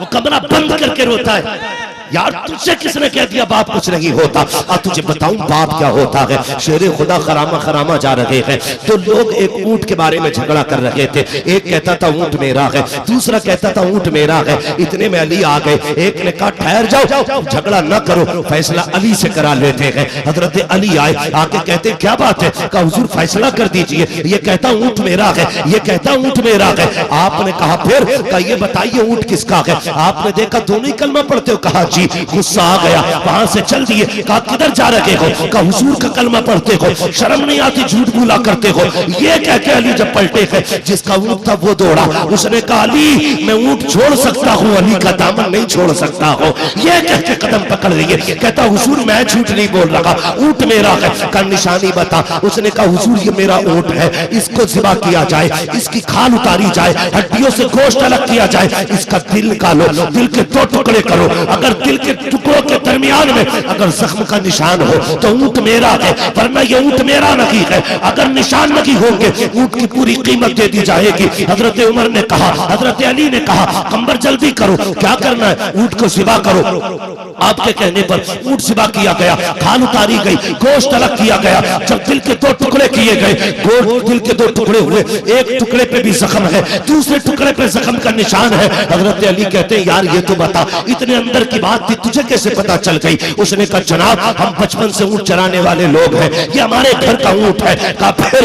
वो कमरा बंद करके रोता है। यार तुझसे किसने कह दिया बाप कुछ नहीं होता। अब तुझे बताऊं बाप क्या होता है। शेरे खुदा खरामा खरामा जा रहे हैं तो लोग एक ऊंट के बारे में झगड़ा कर रहे थे। एक कहता था ऊंट मेरा है, दूसरा कहता था ऊंट मेरा है। इतने में अली आ गए। एक ने कहा ठहर जाओ, झगड़ा न करो, फैसला अली से करा लेते हैं। हजरत अली आए, आके कहते क्या बात है। कहा हुजूर फैसला कर दीजिए, ये कहता ऊंट मेरा है, ये कहता ऊंट मेरा है। आपने कहा फिर? कहा ये बताइए ऊंट किसका है। आपने देखा दोनों ही कलमा पढ़ते हो। कहा गुस्सा आ गया, वहां से चल दिए। कहा किधर जा रहे हो। कहा हुजूर का कलमा पढ़ते हो, शर्म नहीं आती, झूठ बोला करते हो। ये कह के अली जब पलटे हैं, जिसका ऊंट था वो दौड़ा। उसने कहा अली मैं ऊंट छोड़ सकता हूँ, अली का दामन नहीं छोड़ सकता हूँ। ये कह के कदम पकड़ लिए। कहता हुजूर मैं झूठ नहीं बोल रहा, ऊंट मेरा है। का निशानी बता। उसने कहा हुजूर ये मेरा ऊंट है, इसको ज़िबा किया जाए, इसकी खाल उतारी जाए, हड्डियों से गोश्त अलग किया जाए, इसका दिल निकालो, दिल के 2 टुकड़े करो। अगर दिल के टुकड़ों के दरमियान में अगर जख्म का निशान हो तो ऊंट मेरा है, वरना ये ऊंट मेरा नहीं है। अगर निशान नहीं होंगे ऊंट की पूरी कीमत दे दी जाएगी। हजरत उमर ने कहा, हजरत अली ने कहा कंबर जल्दी करो, क्या करना है, ऊंट को ज़िबा करो। आपके कहने पर ऊंट ज़िबा किया गया, खाल उतारी गई, गोश्त अलग किया गया। जब दिल के 2 टुकड़े किए गए, दिल के 2 टुकड़े हुए, एक टुकड़े पे भी जख्म है, दूसरे टुकड़े पे जख्म का निशान है। हजरत अली कहते हैं यार ये तो बता, इतने अंदर की बात बात थी, तुझे कैसे पता चल गई? उसने कहा जनाब हम बचपन से ऊंट चराने वाले लोग हैं, ये हमारे घर का ऊंट है। कहा फिर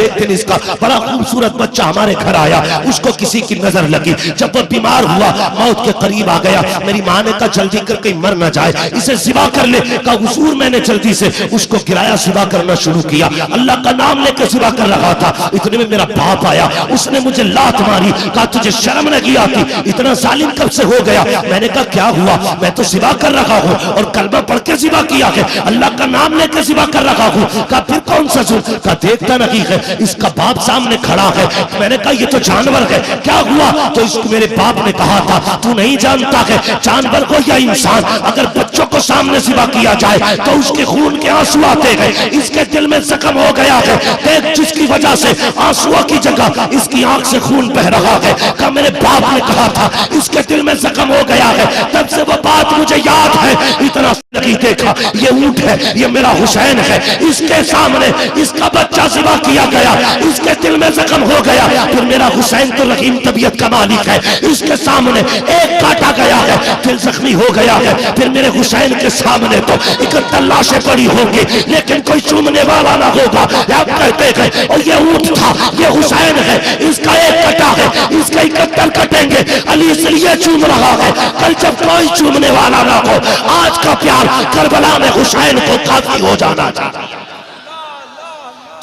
एक दिन इसका बड़ा खूबसूरत बच्चा हमारे घर आया, उसको किसी की नजर लगी, जब वो बीमार हुआ, मौत के करीब आ गया, मेरी माँ ने कहा जल्दी कर कहीं मर ना जाए, इसे ज़िबा कर ले। कहा हुजूर मैंने जल्दी से उसको गिराया, ज़िबा करना शुरू किया, अल्लाह का नाम लेकर ज़िबा कर रहा था। इतने में मेरा बाप आया, उसने मुझे लात मारी, कहा तुझे शर्म नहीं आती, इतना जालिम कब से हो गया? मैंने कहा क्या हुआ? मैं तो ज़िबा कर रहा हूँ और कलमा पढ़ के ज़िबा किया है, अल्लाह का नाम लेकर ज़िबा कर रहा हूँ। कहा फिर कौन सा जुल्म? कहा देखता नहीं है, इसका बाप सामने खड़ा है। मैंने कहा ये तो जानवर है, क्या हुआ? तो इसको मेरे बाप ने कहा था तू नहीं जानता है जानवर को या इंसान, अगर बच्चों को सामने ज़िबा किया जाए तो उसके खून के आंसू आते हैं, इसके दिल में जख्म हो गया है, देख जिसकी वजह से आंसुओं की जगह इसकी आंख से खून बह रहा है। कहा मेरे बाप ने कहा था इसके दिल में जख्म हो गया है, तब से वो बात मुझे याद है। इतना नहीं देखा, ये ऊंट है, ये मेरा हुसैन है, इसके सामने इसका बच्चा ज़िबा किया गया, इसके दिल में जख्म हो गया। फिर मेरा हुसैन तो रहीम तबीयत का मालिक है, इसके सामने एक काटा गया है, दिल जख्मी हो गया है। फिर मेरे हुसैन के सामने तो 71 लाशें पड़ी होंगी, लेकिन कोई चूमने वाला ना होगा। आप कहते हैं और ये ऊंट था, ये हुसैन है, इसका एक कटा है, इसके 71 कटेंगे, अली इसलिए चूम रहा है, कल जब कोई चूमने वाला ना हो, आज का प्यार करबला में हुसैन को काफी हो जाना चाहिए।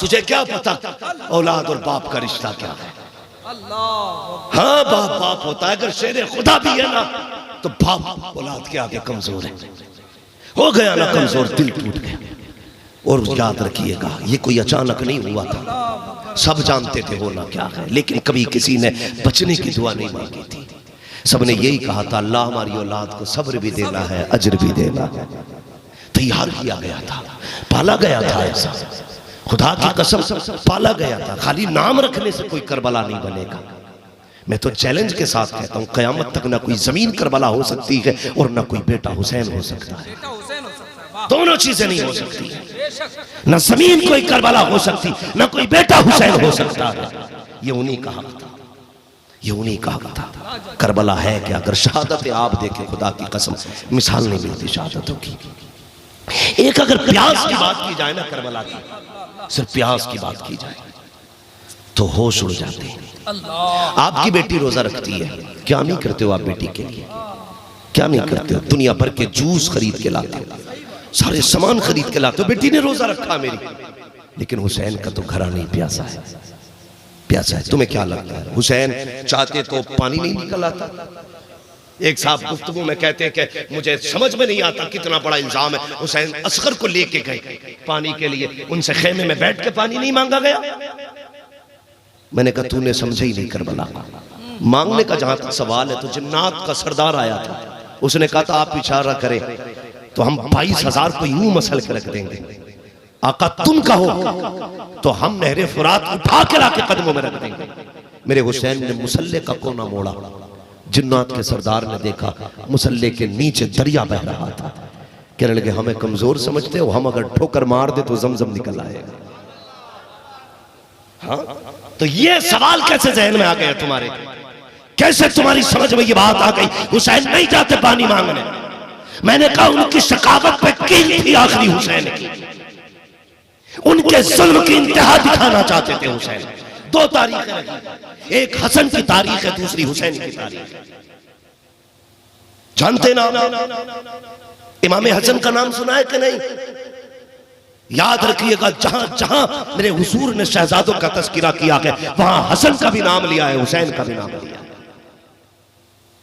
तुझे क्या पता औलाद और बाप का रिश्ता क्या है? हाँ बाप बाप होता है, अगर शेर खुदा भी है ना तो बाप औलाद के आगे कमजोर है। हो गया ना कमजोर, दिल टूट गया। और याद रखिएगा ये कोई अचानक नहीं हुआ था, सब जानते थे होना क्या है, लेकिन कभी किसी ने बचने की दुआ नहीं मांगी थी। सबने यही कहा था अल्लाह हमारी औलाद को सब्र भी देना है, अजर भी देना है। तैयार किया गया था, पाला गया था, ऐसा खुदा की कसम पाला गया था। खाली नाम रखने से कोई करबला नहीं बनेगा। मैं तो चैलेंज के साथ कहता हूँ कयामत तक ना कोई जमीन करबला हो सकती है और ना कोई बेटा हुसैन हो सकता है। दोनों चीजें नहीं हो सकती, ना जमीन कोई करबला हो सकती, ना कोई बेटा हुसैन हो सकता है। ये उन्हीं कहा था, ये उन्हीं कहा था। करबला है क्या? अगर शहादत आप देखे खुदा की कसम मिसाल नहीं मिलती शहादतों की। एक अगर प्यास की बात की जाए ना करबला की, सिर्फ प्यास की बात की जाए तो होश उड़ जाते हैं। आपकी बेटी रोजा रखती है, क्या नहीं करते हो आप बेटी के लिए? क्या नहीं करते हो? दुनिया भर के जूस खरीद के लाते हो, सारे सामान खरीद के लाते हो, बेटी ने रोजा रखा मेरी। लेकिन हुसैन का तो घड़ा नहीं प्यासा है, प्यासा है। तुम्हें क्या लगता है हुसैन चाहते तो पानी नहीं निकल आता? एक साहब गुफ्तगू में कहते हैं कि मुझे समझ में नहीं आता कितना बड़ा इल्जाम है, हुसैन असगर को लेके गए पानी के लिए, उनसे खेमे में बैठ के पानी नहीं मांगा गया। मैंने कहा तूने समझे ही नहीं करबला। मांगने का जहां तक सवाल है तो जिन्नात का सरदार आया था, उसने कहा था आप इशारा करें तो हम 22,000 को यूं मसल के रख देंगे, आका तुम कहो तो हम नहरे फुरात उठा के लाके कदमों में रख देंगे। मेरे हुसैन ने मुसल्ले का कोना मोड़ा, जिन्नात के सरदार ने देखा मुसल्ले के नीचे दरिया बह रहा था। कहने लगे हमें कमजोर समझते हो, हम अगर ठोकर मार दे तो जमजम निकल आएगा। हाँ? तो ये सवाल कैसे जहन में आ गया तुम्हारे? कैसे तुम्हारी समझ में ये बात आ गई हुसैन नहीं जाते पानी मांगने? मैंने कहा उनकी शकावत पे कील थी आखिरी हुसैन की, उनके जुल्म की इंतहा दिखाना चाहते थे हुसैन। दो तारीखें रखी, एक हसन की तारीख है, दूसरी हुसैन की तारीख। जानते ना इमाम हसन का नाम सुना है कि नहीं? याद रखिएगा जहां जहां मेरे हुजूर ने शहजादों का तस्करा किया है वहां हसन का भी नाम लिया है, हुसैन का भी नाम लिया है।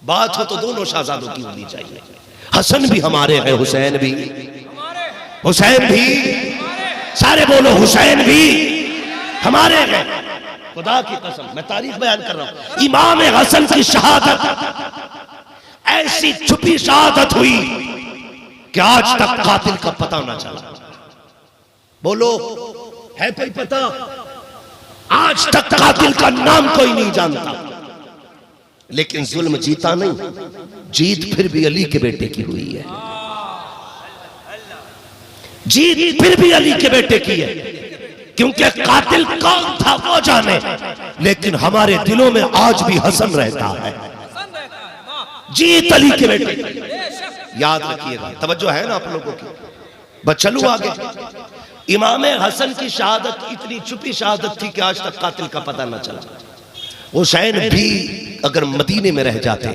बात हो तो दोनों शहजादों की होनी चाहिए। हसन भी हमारे हैं, हुसैन भी, हुसैन भी, सारे बोलो हुसैन भी हमारे हैं। खुदा की कसम मैं तारीख बयान कर रहा हूं, इमाम हसन की शहादत ऐसी छुपी शहादत हुई कि आज तक कातिल का पता ना चला। बोलो है कोई पता? आज तक कातिल का नाम कोई नहीं जानता। लेकिन जुल्म जीता नहीं, जीत फिर भी अली के बेटे की हुई है, जीत फिर भी अली के बेटे की है। क्योंकि कातिल कौन था वो जाने, लेकिन हमारे दिलों में आज भी हसन रहता है। जीत अली के बेटे। याद रखिएगा, तवज्जो है ना आप लोगों की। बस चलूं आगे। इमाम हसन की शहादत इतनी छुपी शहादत थी कि आज तक कातिल का पता न चला। हुसैन भी अगर मदीने में रह जाते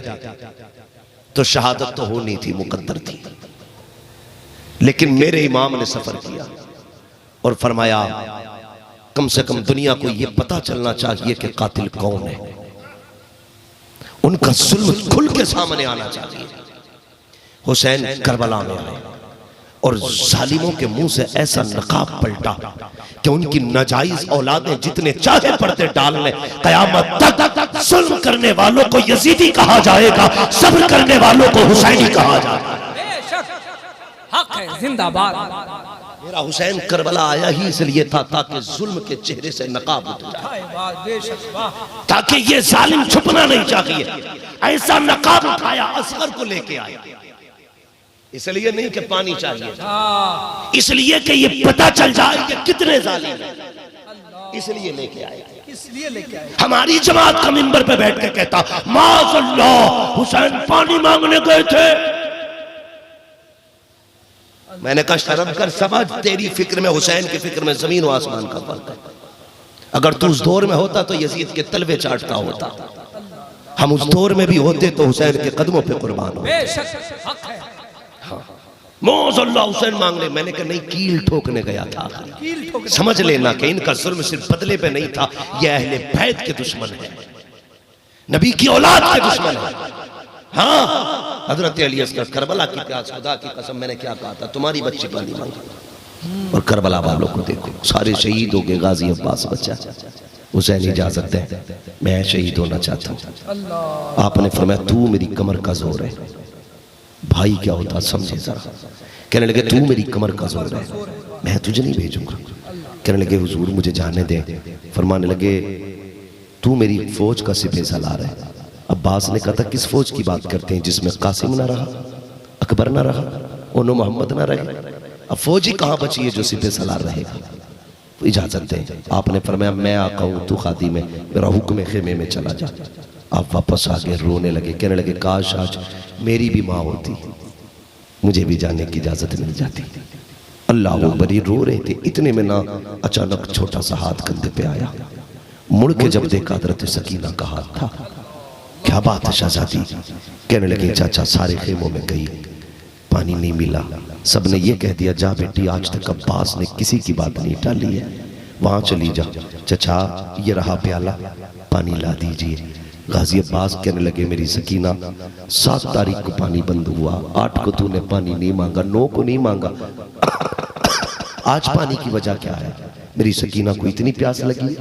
तो शहादत तो होनी थी, मुकद्दर थी। लेकिन मेरे इमाम ने सफर किया और फरमाया कम से कम दुनिया को यह पता चलना चाहिए कि कातिल कौन है, उनका जुल्म खुल के सामने आना चाहिए। हुसैन करबला में आए और जालिमों के मुंह से ऐसा नकाब पलटा कि उनकी नाजायज औलादें जितने चाहे पर्दे डाल लें, कयामत तक जुल्म करने वालों को यजीदी कहा जाएगा, सब्र करने वालों को हुसैनी कहा जाएगा। हक है, जिंदाबाद। मेरा हुसैन करबला आया ही इसलिए था ताकि जुल्म के चेहरे से नकाब उठ जाए, ताकि ये जालिम छुपना नहीं चाहिए। ऐसा नकाब उठाया, असगर को लेके आया। इसलिए नहीं कि पानी चाहिए, इसलिए कि ये पता चल जाए कि कितने जालिम हैं, इसलिए लेके आया। हमारी जमात का मिंबर पे बैठ के कहता माज़अल्लाह हुसैन पानी मांगने गए थे। मैंने कहा शर्म कर, समझ तेरी फिक्र में हुसैन की फिक्र में जमीन और आसमान का फर्क है। अगर तू उस दौर में होता तो यजीद के तलवे चाटता होता, हम उस दौर में भी होते तो हुसैन के कदमों पे कुर्बान होते। मौज़अल्लाह हुसैन मांगने, मैंने कहा नहीं, कील ठोकने गया था। समझ लेना कि इनका जुल्म सिर्फ बदले पे नहीं था, यह अहले बैत के दुश्मन है, नबी की औलाद के दुश्मन है। हाँ, हजरत अली असगर करबला की प्यास, खुदा की कसम मैंने क्या कहा था, तुम्हारी बच्ची पानी मांगी। और करबला वालों को देखो, सारे शहीद हो गए, गाजी अब्बास बचा। हुसैन इजाजत है, मैं शहीद होना चाहता हूँ। आपने फरमाया तू मेरी कमर का जोर है। भाई क्या होता समझे जरा। कहने लगे तू मेरी कमर का जोर है, मैं तुझे नहीं भेजूंगा। कहने लगे हुजूर मुझे जाने दे। फरमाने लगे तू मेरी फौज का सिपह सालार है। अब्बास ने कहा था किस फौज की बात करते हैं जिसमें कासिम ना रहा, अकबर ना रहा, ओनो मोहम्मद ना रहे, अब फौज ही कहाँ बची है जो सिपह सालार रहेगा। इजाजत दे। आपने फरमाया मैं आका हूँ, तू खादी में, मेरा हुक्म खेमे में चला जा। आप वापस आ गए, रोने लगे, कहने लगे काश आज मेरी भी माँ होती, मुझे भी जाने की इजाजत मिल जाती। अल्लाह अकबर, ये रो रहे थे, इतने में ना अचानक छोटा सा हाथ कंधे पे आया। मुड़ के जब देखा हजरत सकीना का हाथ था। क्या बात है शहजादी? कहने लगे चाचा सारे खेमों में गई, पानी नहीं मिला, सबने ये कह दिया जा बेटी आज तक अब्बास ने किसी की बात नहीं टाली है, वहां चली जा। चचा ये रहा प्याला, पानी ला दीजिए। गाजी अब्बास कहने लगे मेरी सकीना 7 तारीख को पानी बंद हुआ, 8 को तूने पानी नहीं मांगा, 9 को नहीं मांगा, आज पानी की वजह क्या है? मेरी सकीना को इतनी प्यास लगी,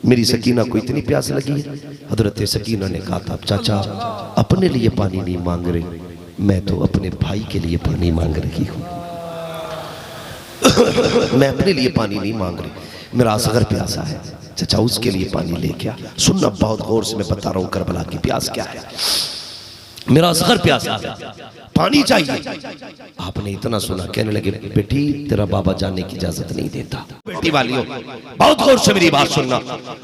मेरी सकीना को इतनी प्यास लगी। हजरत सकीना ने कहा था चाचा अपने लिए पानी नहीं मांग रही, मैं तो अपने भाई के लिए पानी मांग रही हूँ। मैं अपने लिए पानी नहीं मांग रही, मेरा असगर प्यासा है, चाचा उसके लिए पानी लेके आ। सुनना बहुत गौर से, मैं बता रहा हूँ करबला की प्यास क्या है। मेरा असगर प्यासा है, पानी चाहिए। आपने इतना सुना, कहने लगे बेटी तेरा बाबा जाने की इजाजत नहीं देता। बेटी वालियों बहुत गौर से मेरी बात सुनना।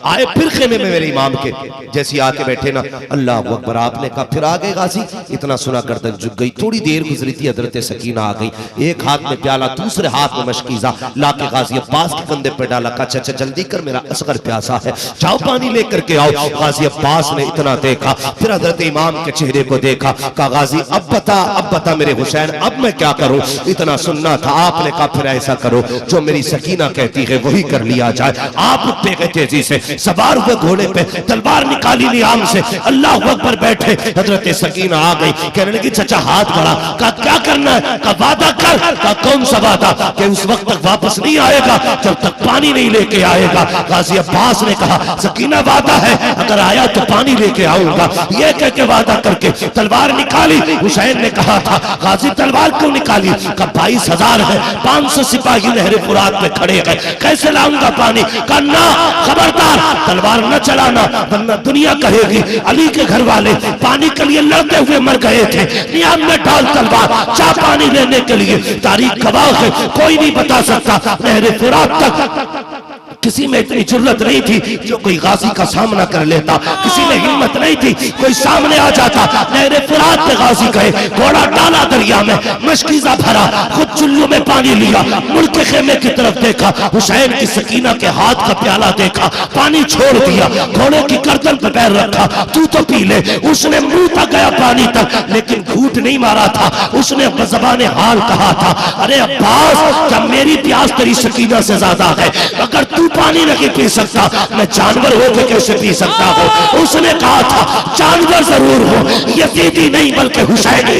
आए फिर खेमे में मेरे इमाम के, जैसी आके बैठे ना अल्लाह अकबर, आपने कहा फिर आ गए गाजी। इतना सुना करते झुक गई, थोड़ी देर गुजरी थी, हजरत सकीना आ गई, एक हाथ में प्याला दूसरे हाथ में मशकीजा लाके गाजी अब्बास के कंधे पे डाला। कहा चाचा जल्दी कर मेरा असगर प्यासा है, जाओ पानी लेकर के आओ। गाजी अब्बास ने इतना देखा, फिर हजरत इमाम के चेहरे को देखा, कहा गाजी अब बता मेरे हुसैन अब मैं क्या करूं? इतना सुनना था। आपने कहा फिर ऐसा करो जो मेरी सकीना कहती है वही कर लिया जाए। आप उठते गए तेजी से, सवार हुए घोड़े पे, तलवार निकाली नियाम से, अल्लाह अकबर बैठे। हजरत सकीना आ गई, कहने लगी चाचा हाथ बढ़ा। कहा क्या करना है? कहा वादा कर। कहा कौन सा वादा? कि उस वक्त तक वापस नहीं आएगा जब तक पानी नहीं लेके आएगा। गाजी अब्बास ने कहा सकीना वादा है, अगर आया तो पानी लेके आऊंगा। यह कह के वादा करके तलवार निकाली। हुसैन ने कहा था गाजी तलवार क्यों निकाली? का 22,000 है, 500 सिपाही नहरे फुरात में खड़े हैं, कैसे लाऊंगा पानी? का ना खबरदार तलवार न चलाना वरना दुनिया कहेगी अली के घर वाले पानी के लिए लड़ते हुए मर गए थे। नियाम में डाल तलवार, जा पानी लेने के लिए। तारीख गवाह है, कोई नहीं बता सकता नहरे फुरात तक किसी में इतनी जुर्रत नहीं थी जो कोई गाजी का सामना कर लेता, किसी में हिम्मत नहीं थी कोई सामने आ जाता। नहरे फुरात पे गाजी गए, घोड़ा डाला दरिया में, मशकीजा भरा, खुद चुल्लू में पानी लिया, मुड़ के खेमे की तरफ देखा, हुसैन की सकीना के हाथ का प्याला देखा, पानी छोड़ दिया, घोड़े की गर्दन पर पैर रखा, तू तो पी ले। उसने मुंह तक गया पानी तक, लेकिन घूंट नहीं मारा था। उसने ज़बाने हाल कहा था, अरे अब्बास, क्या मेरी प्यास तेरी सकीना से ज्यादा है? अगर तू पानी नहीं पी सकता, मैं जानवर होकर कैसे पी सकता हूँ? उसने कहा था जानवर जरूर हो, यजीदी नहीं बल्कि हुसैनी।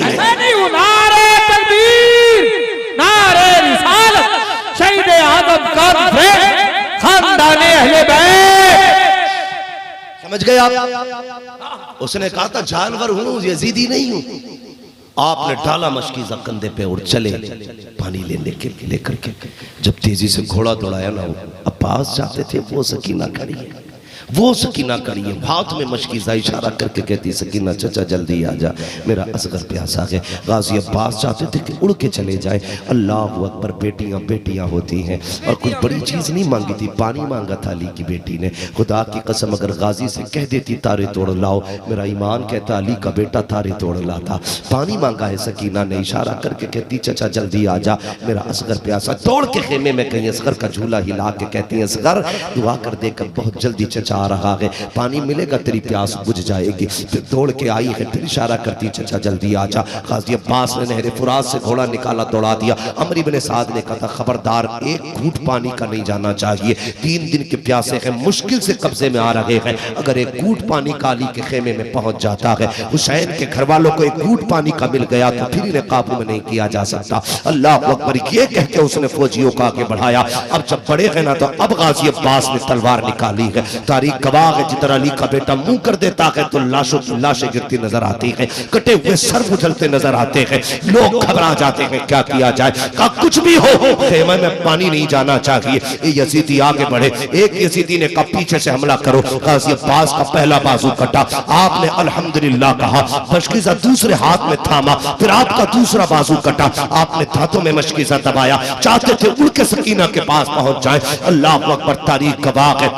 नारे तकबीर, नारे रिसालत, शहीद आज़म खानदाने अहले बैत। समझ गए आप? उसने कहा था जानवर हूं, यजीदी नहीं हूं। आपने डाला मशकीजा कंधे पे और चले पानी लेकर के। जब तेजी से घोड़ा दौड़ाया ना, अब्बास जाते थे, वो सकीना खड़ी है, वो सकीना खड़ी है, हाथ में मशकीजा इशारा करके कहती सकीना चचा जल्दी आ जा, मेरा असगर प्यासा है। गाजी अब्बास चाहते थे कि उड़ के चले जाए। अल्लाह अकबर, बेटियां बेटियां होती हैं, और कुछ बड़ी चीज नहीं मांगी थी, पानी मांगा था अली की बेटी ने। खुदा की कसम अगर गाजी से कह देती तारे तोड़ लाओ, मेरा ईमान कहता अली का बेटा तारे तोड़ लाता। पानी मांगा है, सकीना ने इशारा करके कहती चचा जल्दी आ जा, मेरा असगर प्यासा। तोड़ के खेमे में कहीं असगर का झूला हिला के कहती है असगर दुआ कर देकर बहुत जल्दी चचा आ रहा है, पानी मिलेगा तेरी प्यास बुझ जाएगी। फिर दौड़ के आई है, फिर इशारा करती चचा जल्दी आ जा। गाजी अब्बास ने नहरे फुरात से घोड़ा निकाला, दौड़ा दिया। अमर इब्ने साद ने कहा था खबरदार, एक घूंट पानी का नहीं जाना चाहिए, 3 दिन के प्यासे हैं, मुश्किल से कब्जे में आ रहे हैं। अगर एक घूंट पानी का अली के खेमे में पहुंच जाता है, हुसैन के घर वालों को एक घूंट पानी का मिल गया तो फिर इन्हें काबू में नहीं किया जा सकता। अल्लाह अकबर, ये कह के उसने फौजियों को आगे बढ़ाया। अब जब बड़े हैं ना, तो अब गाजी अब्बास ने तलवार निकाली है। तारीख गवाह है, जिधर अली का बेटा मुंह कर देता है तो लाशें गिरती नजर आती हैं, कटे हुए सर उछलते नजर आते हैं, लोग घबरा जाते हैं, क्या किया जाए? कहा कुछ भी हो, खेमे में पानी नहीं जाना चाहिए। ये यजीदी आगे बढ़े, एक यजीदी ने कहा पीछे से हमला करो। गाजी अब्बास का पहला बाजू कटा, आपने अल्हम्दुलिल्लाह कहा, मशकीजा दूसरे हाथ में थामा, फिर आपका दूसरा बाजू कटा, आपने दांतों में मशकीजा दबाया, चाहते थे उड़ के सकीना के पास पहुंच जाए। अल्लाह अकबर, तारीख गवाह है,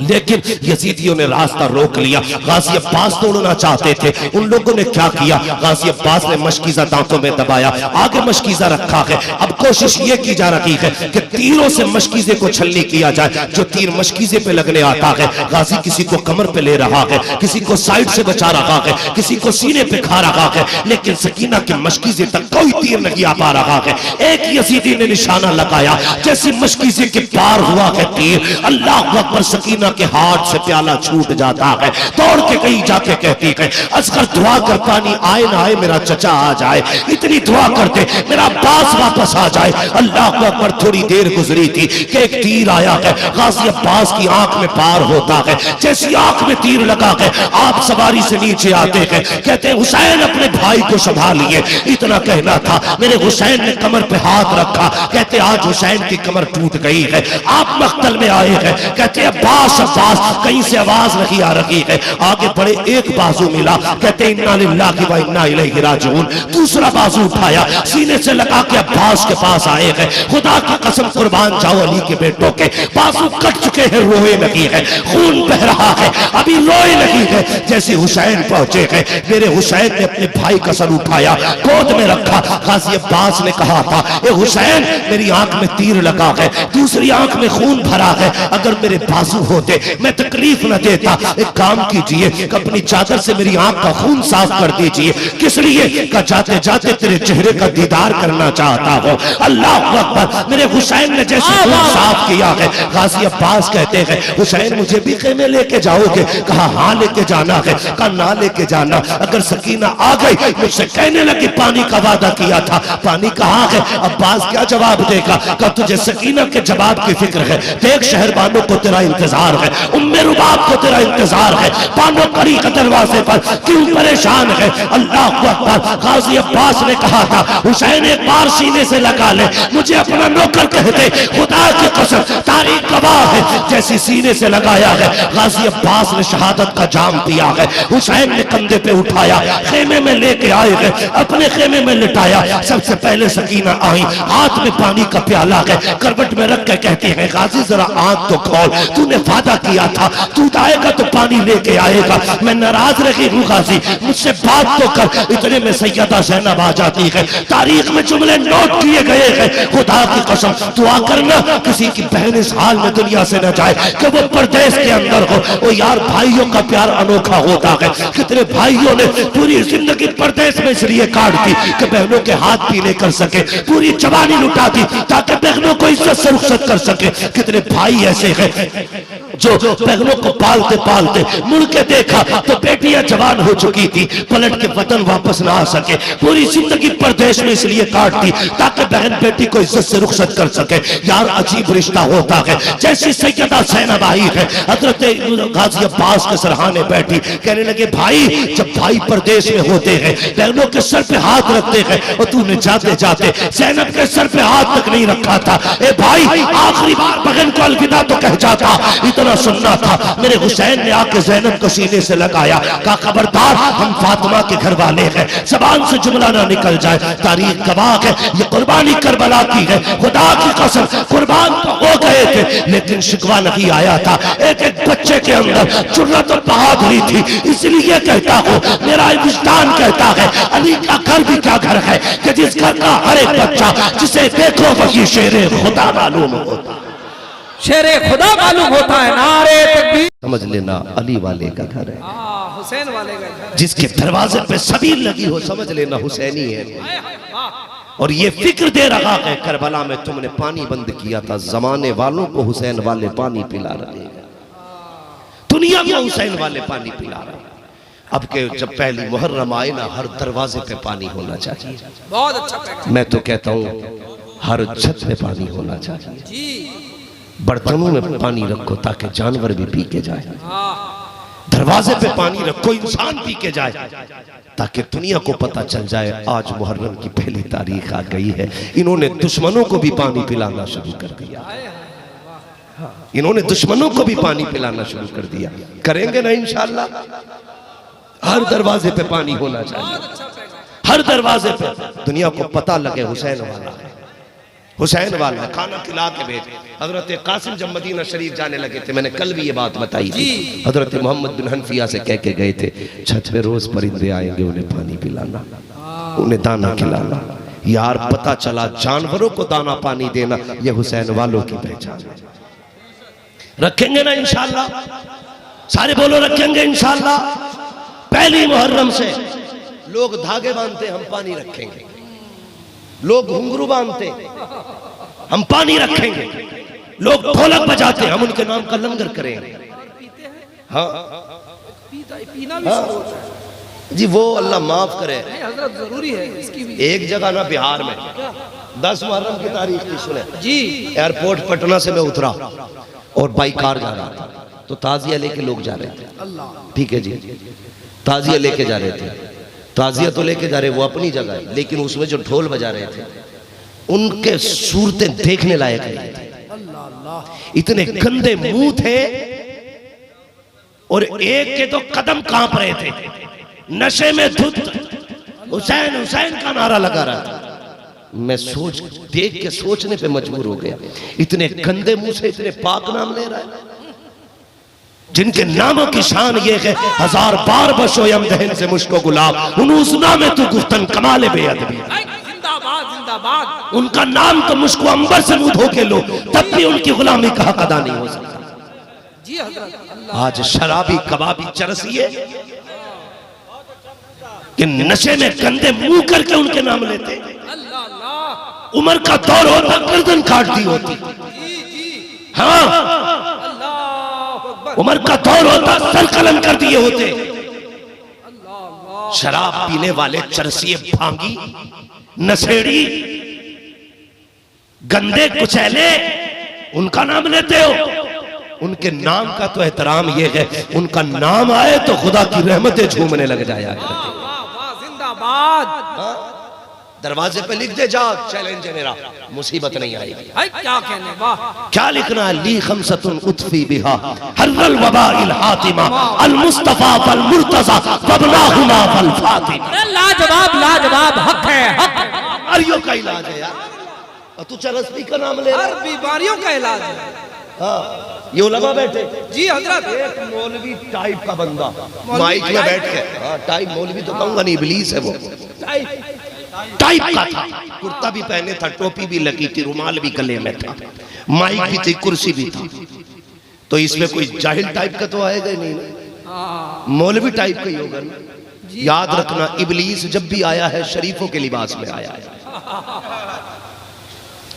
लेकिन यजीदियों ने रास्ता रोक लिया। गाजी अब्बास दौड़ना चाहते थे, उन लोगों ने क्या किया? गाजी अब्बास ने मशकीजा दांतों में दबाया, आगे मशकीजा रखा है। अब कोशिश ये की जा रही है कि तीरों से मशकीजे को छलनी किया जाए। जो तीर मशकीजे पे लगने आता है, गाजी किसी को कमर पे ले रहा है, किसी को साइड से बचा रहा है, किसी को सीने पे खा रहा है, लेकिन सकीना के मशकीजे तक कोई तीर नहीं आ पा रहा है। एक यजीदी ने निशाना लगाया, जैसे मशकीजे के पार हुआ है तीर, अल्लाह अकबर, सकीना के हाथ से प्याला छूट जाता है। दौड़ के कहीं जाके कहती है असगर दुआ कर, पानी आए ना आए मेरा चचा आ जाए, इतनी दुआ करते मेरा अब्बास वापस आ जाए। अल्लाह अकबर, थोड़ी देर गुजरी थी कि एक तीर आया है, गाजी अब्बास की आंख में पार होता है। जैसी आंख में तीर लगा है, आप सवारी से नीचे आते हैं, कहते हुसैन अपने भाई को संभालिए। इतना कहना था, मेरे हुसैन ने कमर पे हाथ रखा, कहते आज हुसैन की कमर टूट गई है। आप मख्तल में आए हैं, कहते अब्बास अब्बास, कहीं से आवाज नहीं आ रही है। आगे बढ़े, एक बाजू मिला, कहते इन्ना लिल्लाहि व इन्ना इलैहि राजिऊन। दूसरा बाजू उठाया, सीने से लगा के अब्बास के पास आए हैं। खुदा की कसम कुर्बान जाओ, अली के बेटों के बाजू कट चुके हैं, रोए नहीं है, खून बह रहा है, अभी रोए नहीं है। जैसे हुसैन पहुंचे हैं, मेरे हुसैन ने अपने भाई का सर उठाया, गोद में रखा। गाजी अब्बास ने कहा था ए हुसैन, मेरी आंख में तीर लगा है, दूसरी आंख में खून भरा है, अगर मेरे बाजू होते मैं तकलीफ न देता। एक काम कीजिए, अपनी चादर से मेरी आंख का खून साफ कर दीजिए। किस लिए? का जाते जाते तेरे चेहरे का दीदार करना चाहता हूं। अल्लाह अकबर, मेरे हुसैन ने जैसे खून साफ किया है। गाजी अब्बास कहते हैं हुसैन मुझे भी खेमे लेके जाओगे? कहा हाँ लेके जाना है। कहा ना लेके जाना, अगर सकीना आ गई मुझसे कहने लगी पानी का वादा किया था, पानी कहाँ है? अब्बास क्या जवाब देगा? कहा तुझे सकीना के जवाब की फिक्र है, देख शहरबानों को तेरा इंतजार इंतजार है, उम्मे रुबाब को तेरा इंतजार है, पानो कड़ी के दरवाजे पर क्यों परेशान है। अल्लाह अकबर। गाजी अब्बास ने कहा था हुसैन एक बार सीने से लगा ले, मुझे अपना नौकर कहते, खुदा की कसम तारीख गवाह है, जैसी सीने से लगाया है गाजी अब्बास ने शहादत का जाम पिया है। हुसैन ने कंधे पे उठाया, खेमे में लेके आए हैं, अपने खेमे में लिटाया। सबसे पहले सकीना आई, हाथ में पानी का प्याला है, करवट में रख के कहती है गाजी जरा आंख तो खोल, तूने वादा किया था तू आएगा तो पानी लेके आएगा, मैं नाराज रही हूँ गाजी, मुझसे बात तो कर। इतने में सैयदा ज़ैनब आ जाती है। तारीख में जुमले नोट किए गए हैं, खुदा की कसम दुआ करना किसी की बहन इस हाल में दुनिया से न जाए कि वो परदेश के अंदर हो। ओ यार भाइयों का प्यार अनोखा होता है, कितने भाइयों ने पूरी जिंदगी परदेश में इसलिए काट दी कि बहनों के हाथ पीले कर सके, पूरी जवानी लुटा दी ताकि बहनों को इज्जत से रुखसत कर सके। कितने भाई ऐसे हैं जो बहनों को पालते पालते मुड़ के देखा तो बेटियां जवान हो चुकी थी, पलट के वतन वापस ना आ सके, पूरी जिंदगी परदेश में इसलिए काट दी ताकि बहन बेटी को इज्जत से रुखसत कर सके। यार अजीब रिश्ता होता है। जैसी सैयदा ज़ैनब आई है, हजरत गाजी अब्बास के सरहाने बैठी, कहने लगे भाई जब भाई परदेश में होते हैं बहनों के सर पे हाथ रखते हैं, और तूने जाते जाते ज़ैनब के सर पे हाथ तक नहीं रखा था। ए भाई आखिरी बार बहन को अलविदा तो कह जाता, इतना सुनना था। मेरे हुसैन ने आके ज़ैनब को सीने से लगाया, कहा खबरदार हम फातिमा के घर वाले हैं, जबान से जुमला ना निकल जाए। तारीख गवाह है ये कुर्बानी करबला की है, खुदा की कसम कुर्बान तो हो गए थे लेकिन शिकवा नहीं आया था। एक एक बच्चे के अंदर जुर्रत और बहादुरी थी, इसलिए कहता हूँ मेरा विजदान कहता है अली का घर भी क्या घर है कि जिस घर का हर एक बच्चा जिसे देखो वही शेरे खुदा मालूम होता, शेरे खुदा मालूम होता है। नारे तकबीर। समझ लेना अली वाले का घर है, हुसैन वाले का घर है, जिसके दरवाजे पे सबील लगी हो समझ लेना हुसैनी है। और ये फिक्र दे रहा है करबला में तुमने पानी बंद किया था, जमाने वालों को हुसैन वाले पानी पिला रहे हैं, दुनिया को हुसैन वाले पानी पिला रहे हैं। अब के जब पहली मुहर्रम आए ना हर दरवाजे पे पानी होना चाहिए। बहुत अच्छा। मैं तो कहता हूँ हर छत पे पानी होना चाहिए, बर्तनों में पानी रखो ताकि जानवर भी पी के जाए, दरवाजे पे पानी रखो इंसान पी के जाए ताकि दुनिया को पता चल जाए आज मुहर्रम की पहली तारीख आ गई है। इन्होंने दुश्मनों को भी पानी पिलाना शुरू कर दिया, इन्होंने दुश्मनों को भी पानी पिलाना शुरू कर दिया। करेंगे ना इंशाअल्लाह। हर दरवाजे पे पानी होना चाहिए, हर दरवाजे पे दुनिया को पता लगे हुसैन वाला है, हुसैन वाला है। खाना खिला के भेज। हजरत कासिम जब मदीना शरीफ जाने लगे थे, मैंने कल भी ये बात बताई थी, हजरत मोहम्मद बिन हनफिया से कह के गए थे छत पे रोज परिंदे आएंगे, उन्हें पानी पिलाना, उन्हें दाना खिलाना। यार पता चला जानवरों को दाना पानी देना ये हुसैन वालों की पहचान है। रखेंगे ना इंशाअल्लाह, सारे बोलो रखेंगे इंशाअल्लाह। पहली मुहर्रम से लोग धागे बांधते, हम पानी रखेंगे, लोग घुंघरू बांधते हम पानी रखेंगे, लोग ढोलक बजाते हम उनके नाम का लंगर करेंगे। हाँ पीना भी शुरू होता है जी, वो अल्लाह माफ करे। हजरत जरूरी है इसकी भी। एक जगह ना बिहार में 10 मुहर्रम की तारीख थी, सुने जी, एयरपोर्ट पटना से मैं उतरा और बाई कार जा रहा था, तो ताजिया लेके लोग जा रहे थे। ठीक है जी, ताजिया लेके जा रहे थे, ताजिया तो लेके जा रहे वो अपनी जगह है, लेकिन उसमें जो ढोल बजा रहे थे उनके सूरतें देखने लायक नहीं थे। इतने गंदे मुंह थे और एक के तो कदम कांप रहे थे, नशे में धुत हुसैन हुसैन का नारा लगा रहा था। मैं देख के सोचने पे मजबूर हो गया, इतने गंदे मुंह से इतने पाक नाम ले रहा है, जिनके नामों की शान ये है 1000 बार बशो यम दहन से मुश्को गुलाब उनूसना में तू गुफ्तन कमाले बेअदबी। जिंदाबाद जिंदाबाद। उनका नाम तो मुझको अंबर से मुंह धो के लो तब भी उनकी गुलामी का हक अदा नहीं हो सकता। जी हजरत। आज शराबी कबाबी चरसिए कि नशे में गंदे मुंह करके उनके नाम लेते। उमर का दौर होता गर्दन काट दी होती। हाँ उमर का दौर होता सर कलम कर दिए होते। शराब पीने वाले चरसिए भांगी नशेड़ी गंदे कुचैले उनका नाम लेते हो। उनके नाम का तो एहतराम ये है, उनका नाम आए तो खुदा की रहमतें झूमने लग जाया करती। जिंदाबाद। दरवाजे पे लिख दे जा, चैलेंज है मेरा, मुसीबत नहीं आएगी। क्या कहने, वाह। क्या लिखना है? ली खमसतुन उतफी बिहा हर्रल वबाइल हातिमा अल मुस्तफा वल मुर्तजा वबनाहुमा वल फातिमा। लाजवाब लाजवाब, हक है, हक। बीमारियों का इलाज है यार, और तू चरस्ती का नाम ले रहा है। हर बीमारियों का इलाज है। हाँ, ये उलमा बैठे जी हजरत। एक मौलवी टाइप का बंदा माइक में बैठ के, हाँ टाइप मौलवी तो कहूंगा नहीं, इब्लीस है वो, टाइप का था, कुर्ता भी पहने था, टोपी भी लगी थी, रुमाल भी गले में था, माइक भी थी, कुर्सी भी था। तो इसमें कोई जाहिल टाइप का तो आएगा ही नहीं ना, मौलवी टाइप का ही होगा ना। याद रखना, इब्लीस जब भी आया है शरीफों के लिबास में आया है।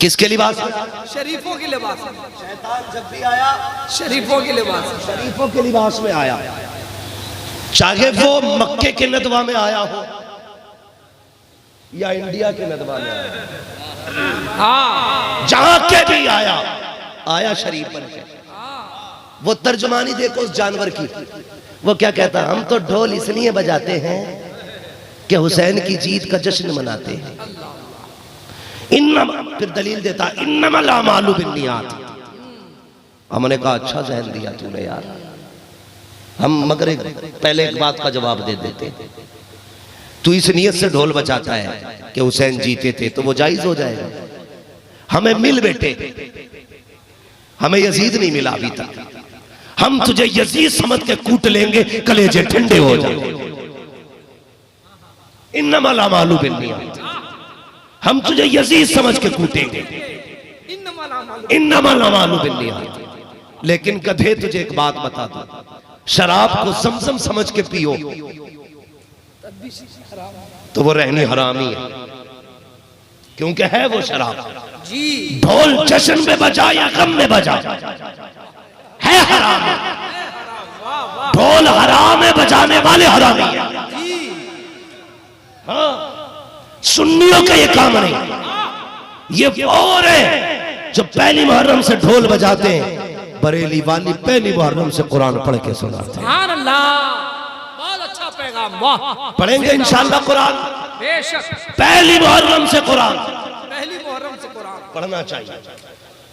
किसके लिबास में? शरीफों के लिबास में। शैतान जब भी आया शरीफों के लिबास में, शरीफों के लिबास में आया, चाहे वो मक्के के नदवा में आया हो या इंडिया के नदवा में आया, हाँ जहां के भी आया, आया शरीफ बन के। वो तर्जुमानी देखो उस जानवर की, वो क्या कहता, हम तो ढोल इसलिए बजाते हैं कि हुसैन की जीत का जश्न मनाते हैं। इन्नमा, फिर दलील देता, इन्नमल अमालु बिन्नियात। हमने कहा अच्छा जहन दिया तूने यार, हम मगर पहले एक बात का जवाब दे देते, तू इस नियत से ढोल बजाता है कि हुसैन जीते थे तो वो जायज हो जाएगा। हमें मिल बेटे, हमें यजीद नहीं मिला अभी तक, हम तुझे यजीद समझ के कूट लेंगे, कलेजे ठंडे हो जाएंगे। इन्नमल अमालु बिन्नियात, हम तुझे यजीद समझ के कूटेंगे, इन्नमल अमालु बिन्नियात। लेकिन गधे तुझे एक बात बता दो, शराब को समसम समझ के पियो तो वो रहनी हरामी है, क्योंकि है वो शराब। ढोल जश्न में बजा या गम में बजा है हराम, ढोल हराम में बजाने वाले हरामी है। हाँ, सुन्नियों का ये काम नहीं, ये और है जो पहली मुहर्रम से ढोल बजाते हैं, बरेली वाली पहली मुहर्रम से कुरान पढ़ के सुनाते हैं। सुभान अल्लाह, बहुत अच्छा पैगाम, वाह। पढ़ेंगे इंशाअल्लाह कुरान, बेशक पहली मुहर्रम से कुरान, पहली मुहर्रम से कुरान पढ़ना चाहिए।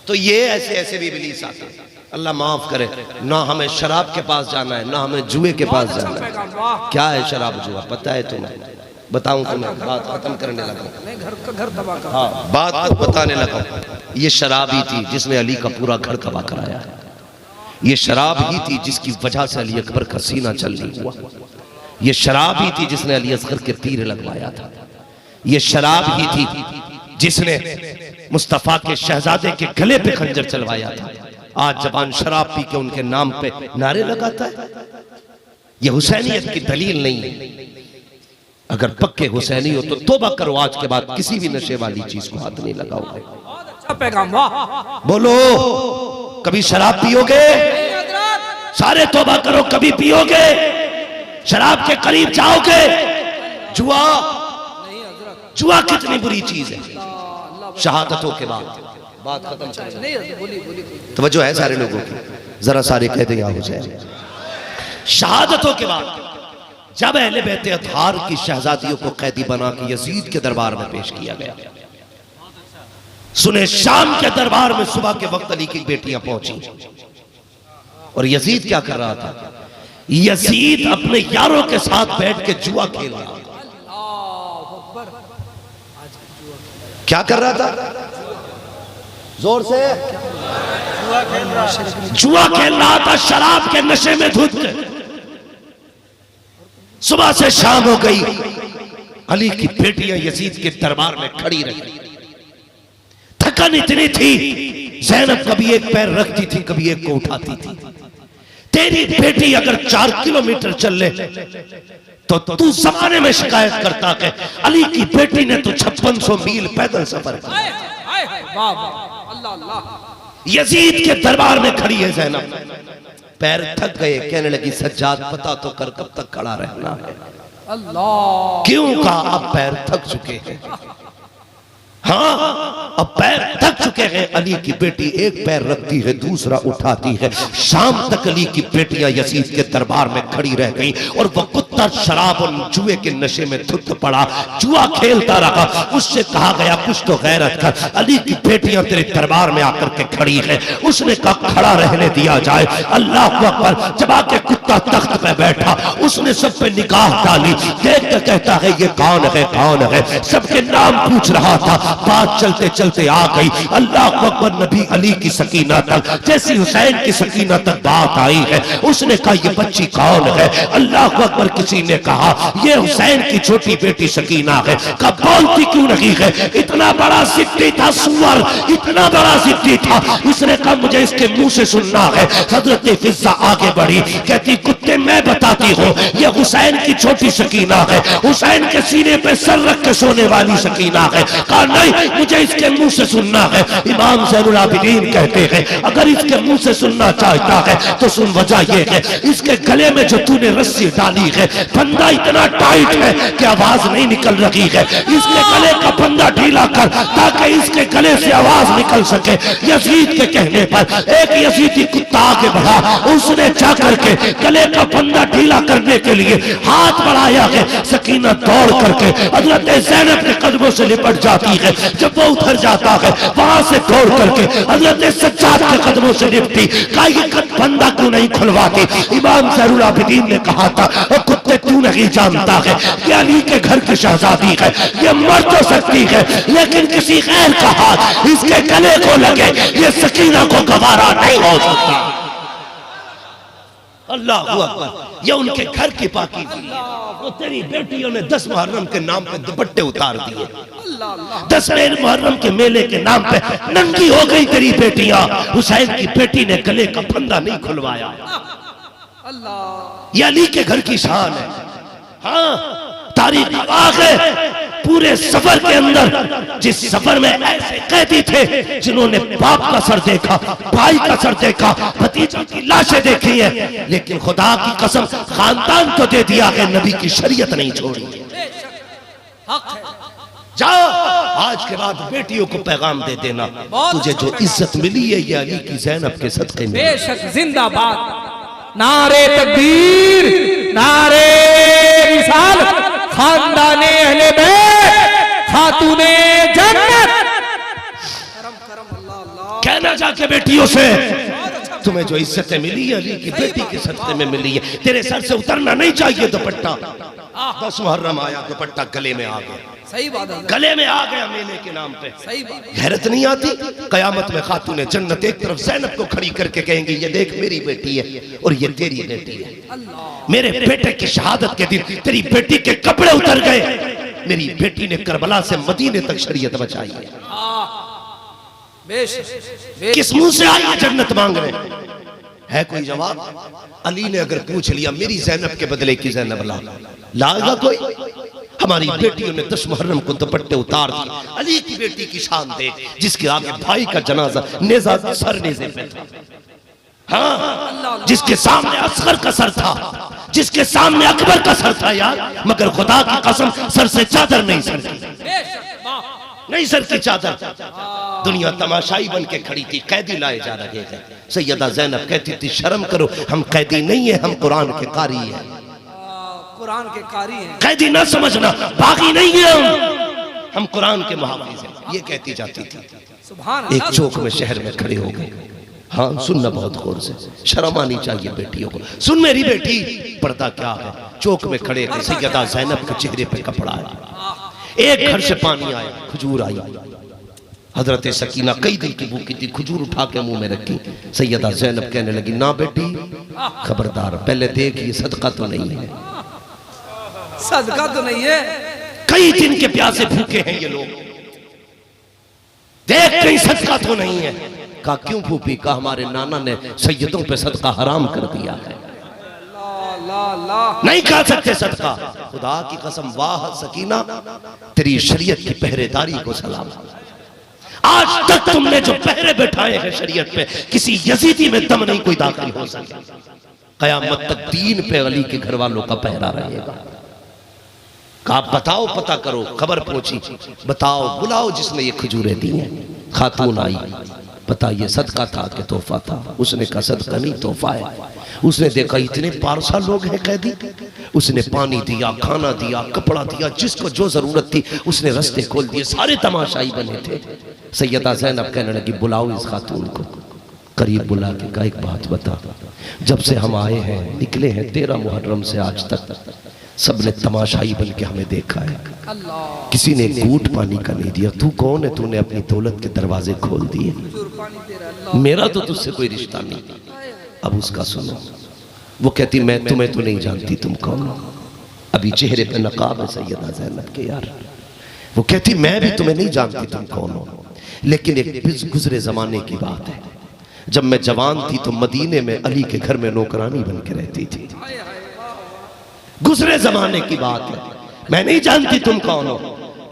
तो ये ऐसे ऐसे भी इब्लीस आते हैं, अल्लाह माफ करे। ना हमें शराब के पास जाना है, ना हमें जुए के पास जाना है। क्या है शराब जुआ पता है तुम्हें? बताऊं तुम्हें, बात खत्म करने लगा, घर तबाह कर। हाँ बात को बताने लगा। ये शराब ही थी जिसने अली का पूरा घर तबाह कराया है, ये शराब ही थी जिसकी वजह से अली अकबर का सीना चलनी हुआ, ये शराब ही थी जिसने अली असगर के तीर लगवाया था, ये शराब ही थी जिसने मुस्तफा के शहजादे के गले पे खंजर चलवाया था। आज जवान शराब पी के उनके नाम पे नारे लगाता है, ये हुसैनियत की दलील नहीं है। अगर पक्के हुसैनी हो तो तौबा करो, आज के बाद किसी भी नशे वाली चीज को हाथ नहीं लगाओगे। अच्छा पैगाम, वाह। बोलो, कभी शराब पियोगे? सारे तौबा करो, कभी पियोगे? शराब के करीब जाओगे? जुआ, जुआ कितनी बुरी चीज है। शहादतों के बाद बात खत्म करें, तवज्जो है सारे लोगों की, जरा सारे कहते हैं हुसैन। शहादतों के बाद जब अहले बैत अतहार की शहजादियों को कैदी बना के यजीद के दरबार में पेश किया गया, सुने शाम के दरबार में सुबह के वक्त अली की बेटियां पहुंची, और यजीद क्या कर रहा था? यजीद अपने यारों के साथ बैठ के जुआ खेल रहा था। क्या कर रहा था? जोर से जुआ खेल रहा था, शराब के नशे में धुत के। सुबह से शाम हो गई, अली की बेटियां यजीद के दरबार में खड़ी रही। थकन इतनी थी, ज़ैनब कभी एक पैर रखती थी, कभी एक को उठाती थी। तेरी बेटी अगर 4 किलोमीटर चल ले तो तू जमाने में शिकायत करता है अली की बेटी ने तो 5600 मील पैदल सफर किया। यजीद के दरबार में खड़ी है ज़ैनब, पैर थक गए, कहने लगी सज्जाद पता तो कर कब तक खड़ा रहना है। अल्लाह, क्यों? कहा अब पैर थक चुके हैं। हाँ अब पैर थक चुके थके हैं, अली की बेटी एक पैर रखती है दूसरा उठाती है। शाम तक अली की बेटियां यजीद के दरबार में खड़ी रह गई और वह कुत्ता शराब और जुए के नशे में धुत पड़ा, जुआ खेलता रहा। उससे कहा गया कुछ तो गैरत कर, अली की बेटियां तेरे दरबार में आकर के खड़ी है। उसने कहा खड़ा रहने दिया जाए। अल्लाह अकबर। जब आके कुत्ता तख्त पे बैठा, उसने सब पे निगाह डाली, देख के कहता है ये कौन है, कौन है। सबके नाम पूछ रहा था। बात चलते चलते आ गई अल्लाह अकबर नबी अली की सकीना तक। जैसी हुसैन की सकीना तक बात आई है, उसने कहा ये बच्ची कौन है। अल्लाह अकबर। किसी ने कहा ये हुसैन की छोटी बेटी सकीना है। कब बोलती क्यों नहीं है, इतना बड़ा जिद्दी था सुअर, इतना बड़ा जिद्दी था। उसने कहा मुझे इसके मुंह से सुनना है। हजरत फिजा आगे बढ़ी, कहती कुत्ते मैं बताती हूँ ये हुसैन की छोटी सकीना है, हुसैन के सीने पे सर रख के सोने वाली सकीना है। कहा नहीं मुझे इसके मुंह से सुनना है। इमाम ज़ैनुल आबिदीन कहते हैं अगर इसके मुंह से सुनना चाहता है तो सुन, वजह ये है इसके गले में जो तूने रस्सी डाली है फंदा इतना टाइट है कि आवाज नहीं निकल रही है। इसके गले का फंदा ढीला कर ताकि इसके गले से आवाज निकल सके। यजीद के कहने पर एक यजीदी कुत्ता आगे बढ़ा, उसने जाकर के गले का फंदा ढीला करने के लिए हाथ बढ़ाया है। सकीना दौड़ करके हजरत ज़ैनब के कदमों से लिपट जाती है। जब वो उधर जाता है वहां से दौड़ करके हजरत सज्जाद के कदमों से लिपटी, कहा ये फंदा क्यों नहीं खुलवाती। इमाम ज़ैनुल आबिदीन ने कहा था कुत्ते तू नहीं जानता है कि अली के घर की शहजादी है, ये मर तो सकती है लेकिन किसी गैर का हाथ इसके गले को लगे ये सकीना को गवारा नहीं हो सकता। अल्लाह अकबर। ये उनके घर की पाकीज़ी है। वो तेरी बेटियों ने 10 मुहर्रम के नाम पे दुपट्टे उतार दिए, 10 मुहर्रम के मेले के नाम पे नंगी हो गई तेरी बेटियां। हुसैन की बेटी ने गले का फंदा नहीं खुलवाया। ये अली के घर की शान है। हाँ तारीख गवाह है पूरे सफर के अंदर, जिस सफर में ऐसे कैदी थे जिन्होंने बाप का सर देखा, भाई का सर देखा, भतीजा की लाशें देखी है, लेकिन खुदा की कसम खानदान तो दे दिया है, नबी की शरीयत नहीं छोड़ी। जाओ आज के बाद बेटियों को पैगाम दे देना, तुझे जो इज्जत मिली है ये अली की ज़ैनब के सदक़े में। बेशक जिंदाबाद। नारे तकबीर, नारे रिसालत, खानदाने अहले बैत, खातूने जन्नत। कहना जाके बेटियों से तुम्हें जो इज्जतें मिली है अली की बेटी के सदक़े में मिली है। तेरे सर से उतरना नहीं चाहिए दुपट्टा। 10 मुहर्रम आया दुपट्टा गले में आ गया। सही बात है, गले में आ गया मेले के नाम पे। सही बात। गैरत नहीं आती। कयामत में खातूने जन्नत एक तरफ ज़ैनब को खड़ी करके कहेंगी ये देख मेरी बेटी है और ये तेरी बेटी है। मेरे बेटे की शहादत के दिन तेरी बेटी के कपड़े उतर गए, मेरी बेटी ने करबला से मदीने तक शरीयत बचाई है। किस मुंह से आई जन्नत मांगने? है कोई जवाब? अली ने अगर पूछ लिया मेरी ज़ैनब के बदले की ज़ैनब लाएगा कोई? हमारी बेटियों ने 10 मुहर्रम को दुपट्टे उतार दिए। अली की बेटी की शान देख, जिसके आगे भाई का जनाजा नेज़ा सर नेज़े पे था। हाँ जिसके सामने असगर का सर था, जिसके सामने अकबर का सर था यार, मगर खुदा की कसम सर से चादर नहीं सरकी, नहीं सर की चादर। दुनिया तमाशाई बन के खड़ी थी, कैदी लाए जा रहे थे। सैयदा ज़ैनब कहती थी शर्म करो, हम कैदी नहीं है, हम कुरान के कारी हैं। कुरान के कारी हैं, कैदी ना समझना, बागी नहीं है हम कुरान के मुहाफिज हैं, ये कहती जाती थी। सुभान। एक चौक में शहर में खड़े हो गए। हाँ सुनना बहुत गौर से, शर्म आनी चाहिए बेटियों को। सुन मेरी बेटी, पर्दा क्या है। चौक में खड़े थे, सैयदा ज़ैनब के चेहरे पे कपड़ा है, एक घर से पानी आया, खजूर आई। हजरत सकीना कई दिन की भूखी थी, खजूर उठा के मुंह में रखी। सैयदा ज़ैनब कहने लगी ना बेटी खबरदार, पहले देख ये सदका तो नहीं है, सदका तो नहीं है। कई दिन के प्यासे भूखे हैं ये लोग, देख कहीं सदका तो नहीं है। कहा क्यों फूफी? कहा हमारे नाना ने सैयदों पे सदका हराम कर दिया है, नहीं खा सकते सदका। खुदा की कसम, वाह सकीना तेरी शरीयत की पहरेदारी को सलाम। आज तक तुमने जो पहरे बैठाए हैं शरीयत पे, किसी यजीदी में दम नहीं कोई दाखिल हो सके। कयामत तक दीन पे अली के घर वालों का पहरा रहेगा। कहा बताओ, पता करो, खबर पहुंची, बताओ बुलाओ जिसने ये खजूरें दी हैं। खातून आई, पता ये सदका था कि तोहफा था? उसने कहा सदका नहीं, तोहफा है। उसने देखा इतने पारसा लोग हैं कैदी, उसने पानी दिया, खाना दिया, कपड़ा दिया, जिसको जो जरूरत थी उसने रास्ते खोल दिए, सारे तमाशाई बने थे। सैयदा ज़ैनब कहने लगी बुलाओ इस खातून को। करीब बुला के कहा एक बात बता, जब से हम आए हैं, निकले हैं 13 मुहर्रम से आज तक सबने तमाशाई बन के हमें देखा है, किसी ने घूंट पानी का नहीं दिया। तू कौन है, तूने अपनी दौलत के दरवाजे खोल दिए, मेरा तो तुझसे कोई रिश्ता नहीं। अब उसका सुनो, वो कहती मैं तुम्हें तो नहीं जानती, तुम कौन हो? अभी चेहरे पे नकाब है सैयदा ज़ैनब के यार। वो कहती मैं भी तुम्हें नहीं जानती, तुम कौन हो, लेकिन एक गुजरे जमाने की बात है, जब मैं जवान थी तो मदीने में अली के घर में नौकरानी बन के रहती थी। गुजरे जमाने की बात है, मैं नहीं जानती तुम कौन हो,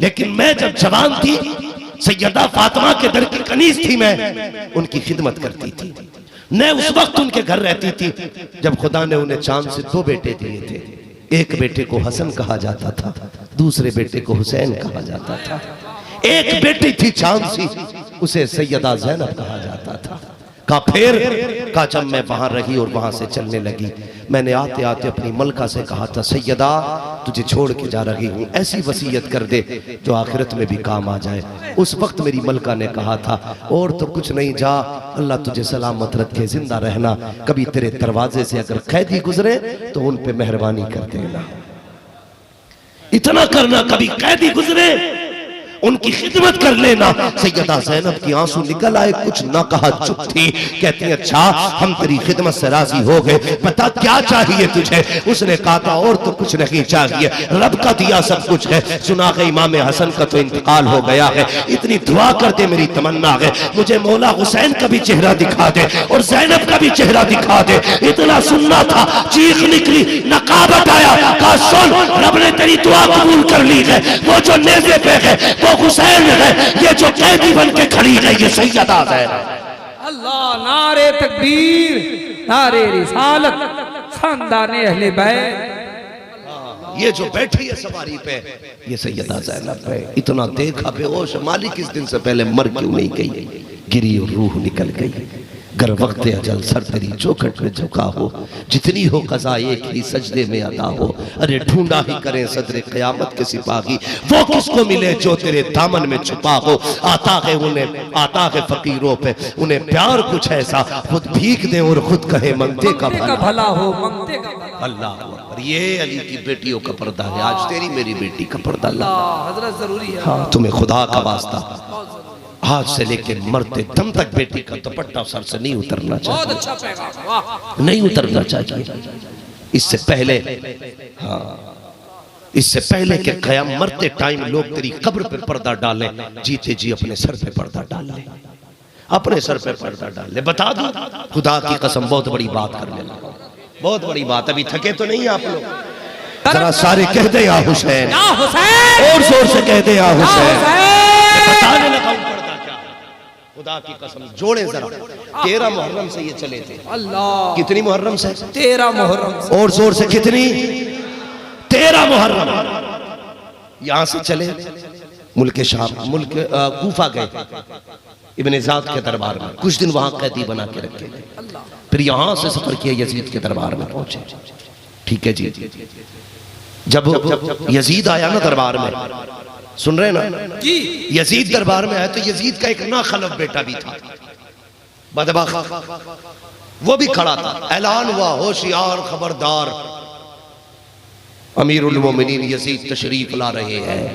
लेकिन मैं जब जवान थी सैयदा फातिमा के दर की कनीज थी, मैं उनकी खिदमत करती थी। मैं उस वक्त उनके घर रहती थी जब खुदा ने उन्हें चांद से 2 बेटे दिए थे। एक बेटे को हसन कहा जाता था, दूसरे बेटे को हुसैन कहा जाता था। एक बेटी थी चांद सी, उसे सैयदा ज़ैनब कहा जाता था। का फिर का जब मैं वहां रही और वहां से चलने लगी, मैंने आते आते अपनी मलका से कहा था सैयदा तुझे छोड़ के जा रही हूँ, ऐसी वसीयत कर दे जो आखिरत में भी काम आ जाए। उस वक्त मेरी मलका ने कहा था और तो कुछ नहीं, जा अल्लाह तुझे सलामत रखे, जिंदा रहना, कभी तेरे दरवाजे से अगर कैदी गुजरे तो उन पे मेहरबानी कर देना, इतना करना, कभी कैदी गुजरे उनकी खिदमत कर लेना। सैयदा ज़ैनब की आंसू निकल आए, कुछ ना कहा, चुप थी। कहती है अच्छा हम तेरी खिदमत से राजी हो गए, बता क्या चाहिए तुझे? उसने कहा था और तो कुछ नहीं चाहिए, रब का दिया सब कुछ है। सुना है इमाम हसन का तो इंतकाल हो गया है, इतनी दुआ कर दे, मेरी तमन्ना है मुझे मौला हुसैन का भी चेहरा दिखा दे और ज़ैनब का भी चेहरा दिखा दे। इतना सुनना था, चीख निकली, नकाब हटाया, कहा सुन रब ने तेरी दुआ कबूल कर ली है, वो जो नेज़े पे है वो हुसैन है, ये जो कैदी बन के खड़ी है ये सैयदा ज़ैनब। अल्लाह, नारे तकबीर, नारे रिसालत, खानदाने अहले बैत। ये जो बैठी है सवारी पे ये सैयदा ज़ैनब है। इतना देखा बेहोश, मालिक इस दिन से पहले मर क्यों नहीं गई? गिरी और रूह निकल गई। गर वक्त अजल सर तेरी चौखट में झुका हो, जितनी हो कज़ा एक ही सजदे में अदा हो। अरे ढूंढा ही करें सदरे क़यामत के सिपाही, वो किसको मिले जो तेरे दामन में छुपा हो। आता है उन्हें, आता है फकीरों पे उन्हें प्यार कुछ ऐसा, खुद भीख दे और खुद कहे मंगते का भला हो, मंगते का भला। अल्लाह, ये अली की बेटियों का पर्दा है, आज तेरी मेरी बेटी का पर्दा। अल्लाह हजरत जरूरी है। हाँ, तुम्हें खुदा का वास्ता आज से लेके मरते दम तक बेटी का दुपट्टा सर से नहीं उतरना चाहिए, बहुत अच्छा पैगाम, वाह, नहीं उतरना चाहिए। इससे पहले, हाँ, इससे पहले कि कयाम मरते टाइम लोग तेरी कब्र पे पर्दा डालें, जीते जी अपने सर पे पर्दा डाल ले, अपने सर पे पर्दा डाल ले। बता दो खुदा की कसम, बहुत बड़ी बात करने लगा, बहुत बड़ी बात। अभी थके तो नहीं आप लोग? जरा सारे कह दे या हुसैन, और जोर से कह दे या हुसैन। बताने लगा पर्दा क्या, खुदा की कसम जोड़े जरा। 13 मुहर्रम से ये चले थे। अल्लाह, कितनी मुहर्रम से? 13 मुहर्रम। और जोर से कितनी? 13 मुहर्रम। यहां से चले मुल्क शाम, मुल्क कूफा गए इब्ने ज़ाद के दरबार में, कुछ दिन वहां कैदी बना के रखे। फिर यहां से सफर किया, यजीद के दरबार में पहुंचे। ठीक है जी, जब यजीद आया ना दरबार में, सुन रहे ना जी, यजीद दरबार में आया तो यजीद का एक नाखलफ बेटा भी था, बदबख्त, वो भी खड़ा था। ऐलान हुआ होशियार खबरदार, अमीरुल मोमिनीन यजीद तशरीफ ला रहे हैं।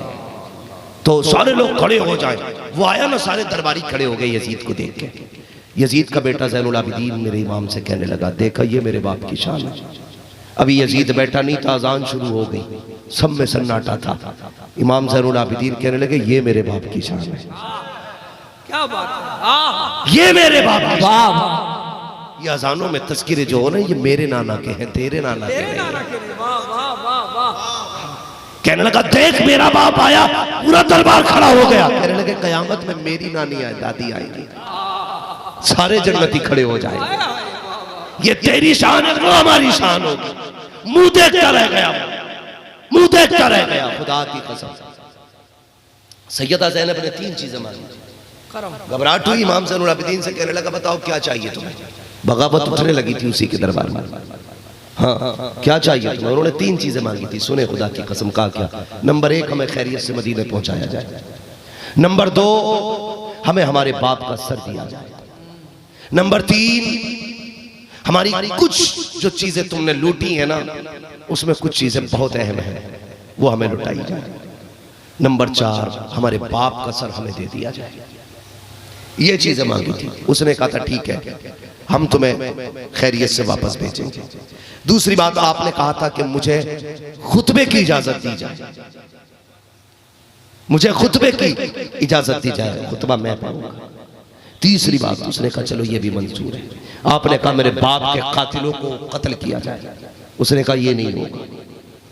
तो सारे लोग खड़े हो जाए। वो आया ना, सारे दरबारी खड़े हो गए यजीद को देख के। यजीद का बेटा ज़ैनुल आबिदीन मेरे इमाम से कहने लगा, देखा ये मेरे बाप की शान है। अभी यजीद बैठा नहीं था, अजान शुरू हो गई, सब में सन्नाटा था। इमाम ज़ैनुल आबिदीन कहने लगे ये मेरे बाप की शान है। क्या बात है, ये मेरे बाप की शान। वाह, ये अजानों में तस्किरे जो हो ना, ये मेरे नाना के हैं, तेरे नाना के हैं। वाह वाह वाह वाह। कहने लगा देख मेरा बाप आया, पूरा दरबार खड़ा हो गया। कहने लगे कयामत में मेरी नानी आए, दादी आएगी, सारे जन्नती खड़े हो जाएंगे। ये तेरी शान है, वो हमारी शान होगी। मुंह देखता रह गया, मुंह देखता रह गया। खुदा की कसम, सैयदा ज़ैनब ने 3 चीजें मांगी। घबराहट हुई, इमाम ज़ैनुल आबिदीन से कहने लगा बताओ क्या चाहिए तुम्हें। बगावत उठने लगी थी उसी के दरबार में। हाँ क्या चाहिए तुम्हें? उन्होंने 3 चीजें मांगी थी। सुने खुदा की कसम, कहा क्या? नंबर 1 हमें खैरियत से मदीने पहुंचाया जाए। नंबर 2 हमें हमारे बाप का सर दिया जाए। नंबर 3 हमारी कुछ जो चीजें तुमने लूटी है ना, उसमें कुछ चीजें बहुत अहम है, वो हमें लुटाई जाए। नंबर 4 हमारे बाप का सर हमें दे दिया जाए। ये चीजें मांगी थी। उसने कहा था ठीक है, हम तुम्हें खैरियत से वापस भेजेंगे। दूसरी बात आपने कहा था कि मुझे खुतबे की इजाजत दी जाए, मुझे खुतबे की इजाजत दी जाए, खुतबा मैं पढ़ूंगा। तीसरी बात उसने कहा चलो ये भी मंजूर है। आपने कहा मेरे बाप के कातिलों को कत्ल किया जाए। उसने कहा ये नहीं होगा।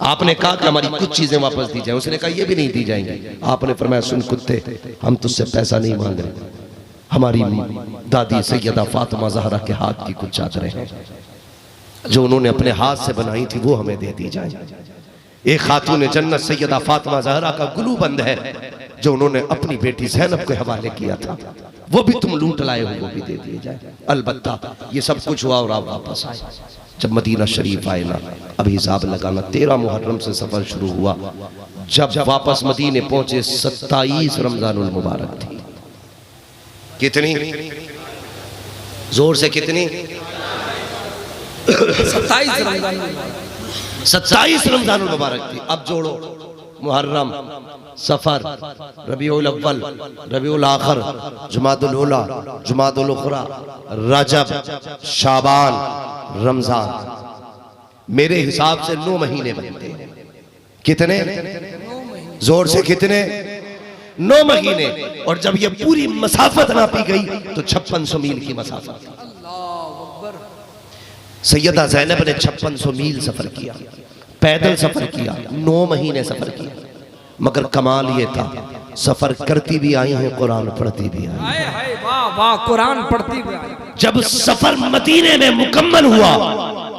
आपने कहा कि हमारी कुछ चीजें वापस दी जाए। उसने कहा ये भी नहीं दी जाएंगी। आपने फरमाया सुन कुत्ते, हम तुझसे पैसा नहीं मांग रहे, हमारी दादी सैयदा फातिमा ज़हरा के हाथ की कुछ चादरें हैं जो उन्होंने अपने हाथ से बनाई थी, वो हमें दे दी जाए। एक खातून जन्नत सैयदा फातिमा ज़हरा का गुलू बंद है जो उन्होंने अपनी बेटी ज़ैनब के हवाले किया था, वो भी तुम लूट लाए हो, वो भी दे दिए जाए। अलबत्ता ये सब कुछ हुआ और आप वापस आए। जब मदीना शरीफ आए ना, अभी हिसाब लगाना 13 मुहर्रम से सफर शुरू हुआ। जब वापस मदीने पहुंचे 27 रमजानुल मुबारक थी। कितनी जोर से कितनी? 27 रमजानुल मुबारक थी। अब जोड़ो, मुहर्रम, सफर, रबीउल अव्वल, रबीउल आखिर, जुमादुल उला, जुमादुल उखरा, रजब, शाबान, रमजान। मेरे हिसाब से 9 महीने बनते हैं। कितने? जोर से कितने? 9 महीने। और जब ये पूरी मसाफत नापी गई तो 5600 मील की मसाफत। सैयदा ज़ैनब ने 5600 मील सफर किया, पैदल सफर किया, 9 महीने सफर किया। मगर कमाल ये था, सफर करती भी आई हैं, कुरान पढ़ती भी आई। वाह वाह, कुरान पढ़ती भी आई। जब सफर मदीने में मुकम्मल हुआ,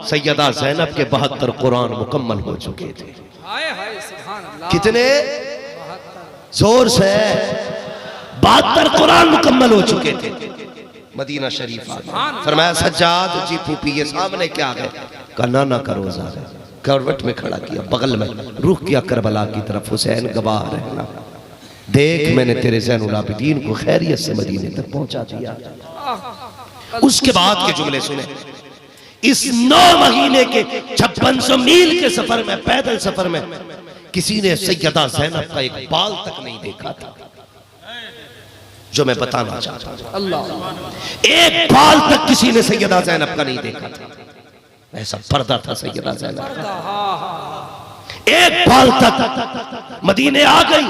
सैयदा ज़ैनब के 72 कुरान मुकम्मल हो चुके थे। कितने? जोर से 72 कुरान मुकम्मल हो चुके थे। मदीना शरीफ आ, फरमाया सज्जाद जी फूफी ये सामने क्या है? कहा ना का रोजा है। करवट में खड़ा किया, बगल में रुख किया करबला की तरफ। हुसैन गवाह रहना, देख मैंने तेरे ज़ैनुल आबिदीन को खैरियत से मदीने तक पहुंचा दिया। उसके बाद के जुमले सुने। इस 9 महीने के 5600 मील के सफर में, पैदल सफर में, किसी ने सैयदा ज़ैनब का एक बाल तक नहीं देखा था, जो मैं बताना चाहता हूं। अल्लाह, एक बाल तक किसी ने सैयदा ज़ैनब का नहीं देखा था। ऐसा पर्दा था सैयदा ज़ैनब का। एक बाल तक। मदीने आ गई,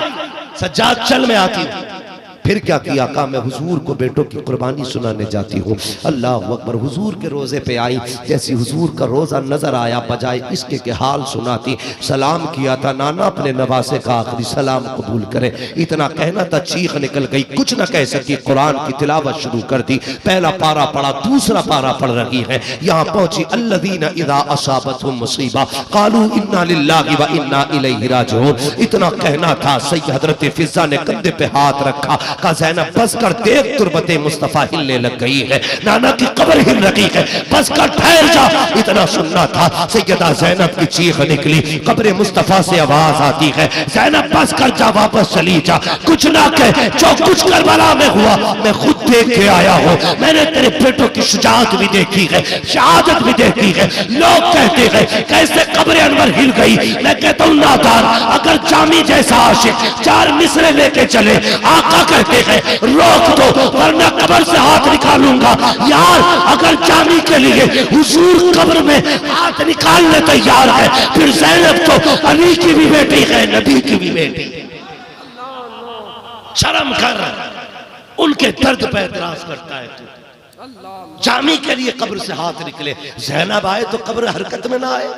सज्जाद चल में आती थी। फिर क्या किया? कहा मैं हुजूर को बेटों की कुर्बानी सुनाने जाती हूँ। अल्लाह अकबर। हुजूर के रोजे पे आई, जैसी हुजूर का रोजा नजर आया, बजाय इसके के हाल सुनाती, सलाम किया था, नाना अपने नवासे का आखिरी सलाम कबूल करे। इतना कहना था, चीख निकल गई, कुछ न कह सकी, कुरान की तिलावत शुरू कर दी। पहला पारा पढ़ा, दूसरा पारा पढ़ रही है। यहाँ पहुंची अल्लज़ीना इज़ा असाबतहुम मुसीबा क़ालू इन्ना लिल्लाहि व इन्ना इलैहि राजिऊन। इतना कहना था, सैयद हज़रत फिज़्ज़ा ने कंधे पे हाथ रखा, का ज़ैनब बस कर, देख तुरबते मुस्तफा हिलने लग गई है, नाना की कब्र हिल रही है, बस कर, ठहर जा। इतना सुनना था। सैयदा ज़ैनब की चीख निकली, कब्र मुस्तफा से आवाज आती है, ज़ैनब बस कर जा, वापस चली जा, कुछ ना कह, जो कुछ करबला में हुआ मैं खुद देख के आया हूँ। मैंने तेरे बेटों की शुजाअत भी देखी है, शहादत भी देखी है। लोग कहते हैं कैसे कब्र अनवर हिल गई। मैं कहता हूँ नादान, अगर जामी जैसा आशिक 4 मिसरे लेके चले, आका कहते हैं रोक दो वरना कब्र से हाथ निकालूंगा। यार अगर जामी के लिए हुजूर कब्र में हाथ निकालने तैयार है, फिर ज़ैनब तो अली की भी बेटी है, नबी की भी बेटी। शर्म कर, उनके दर्द पे एतराज करता है तू। जामी के लिए कब्र से हाथ निकले, ज़ैनब आए तो कब्र हरकत में ना आए।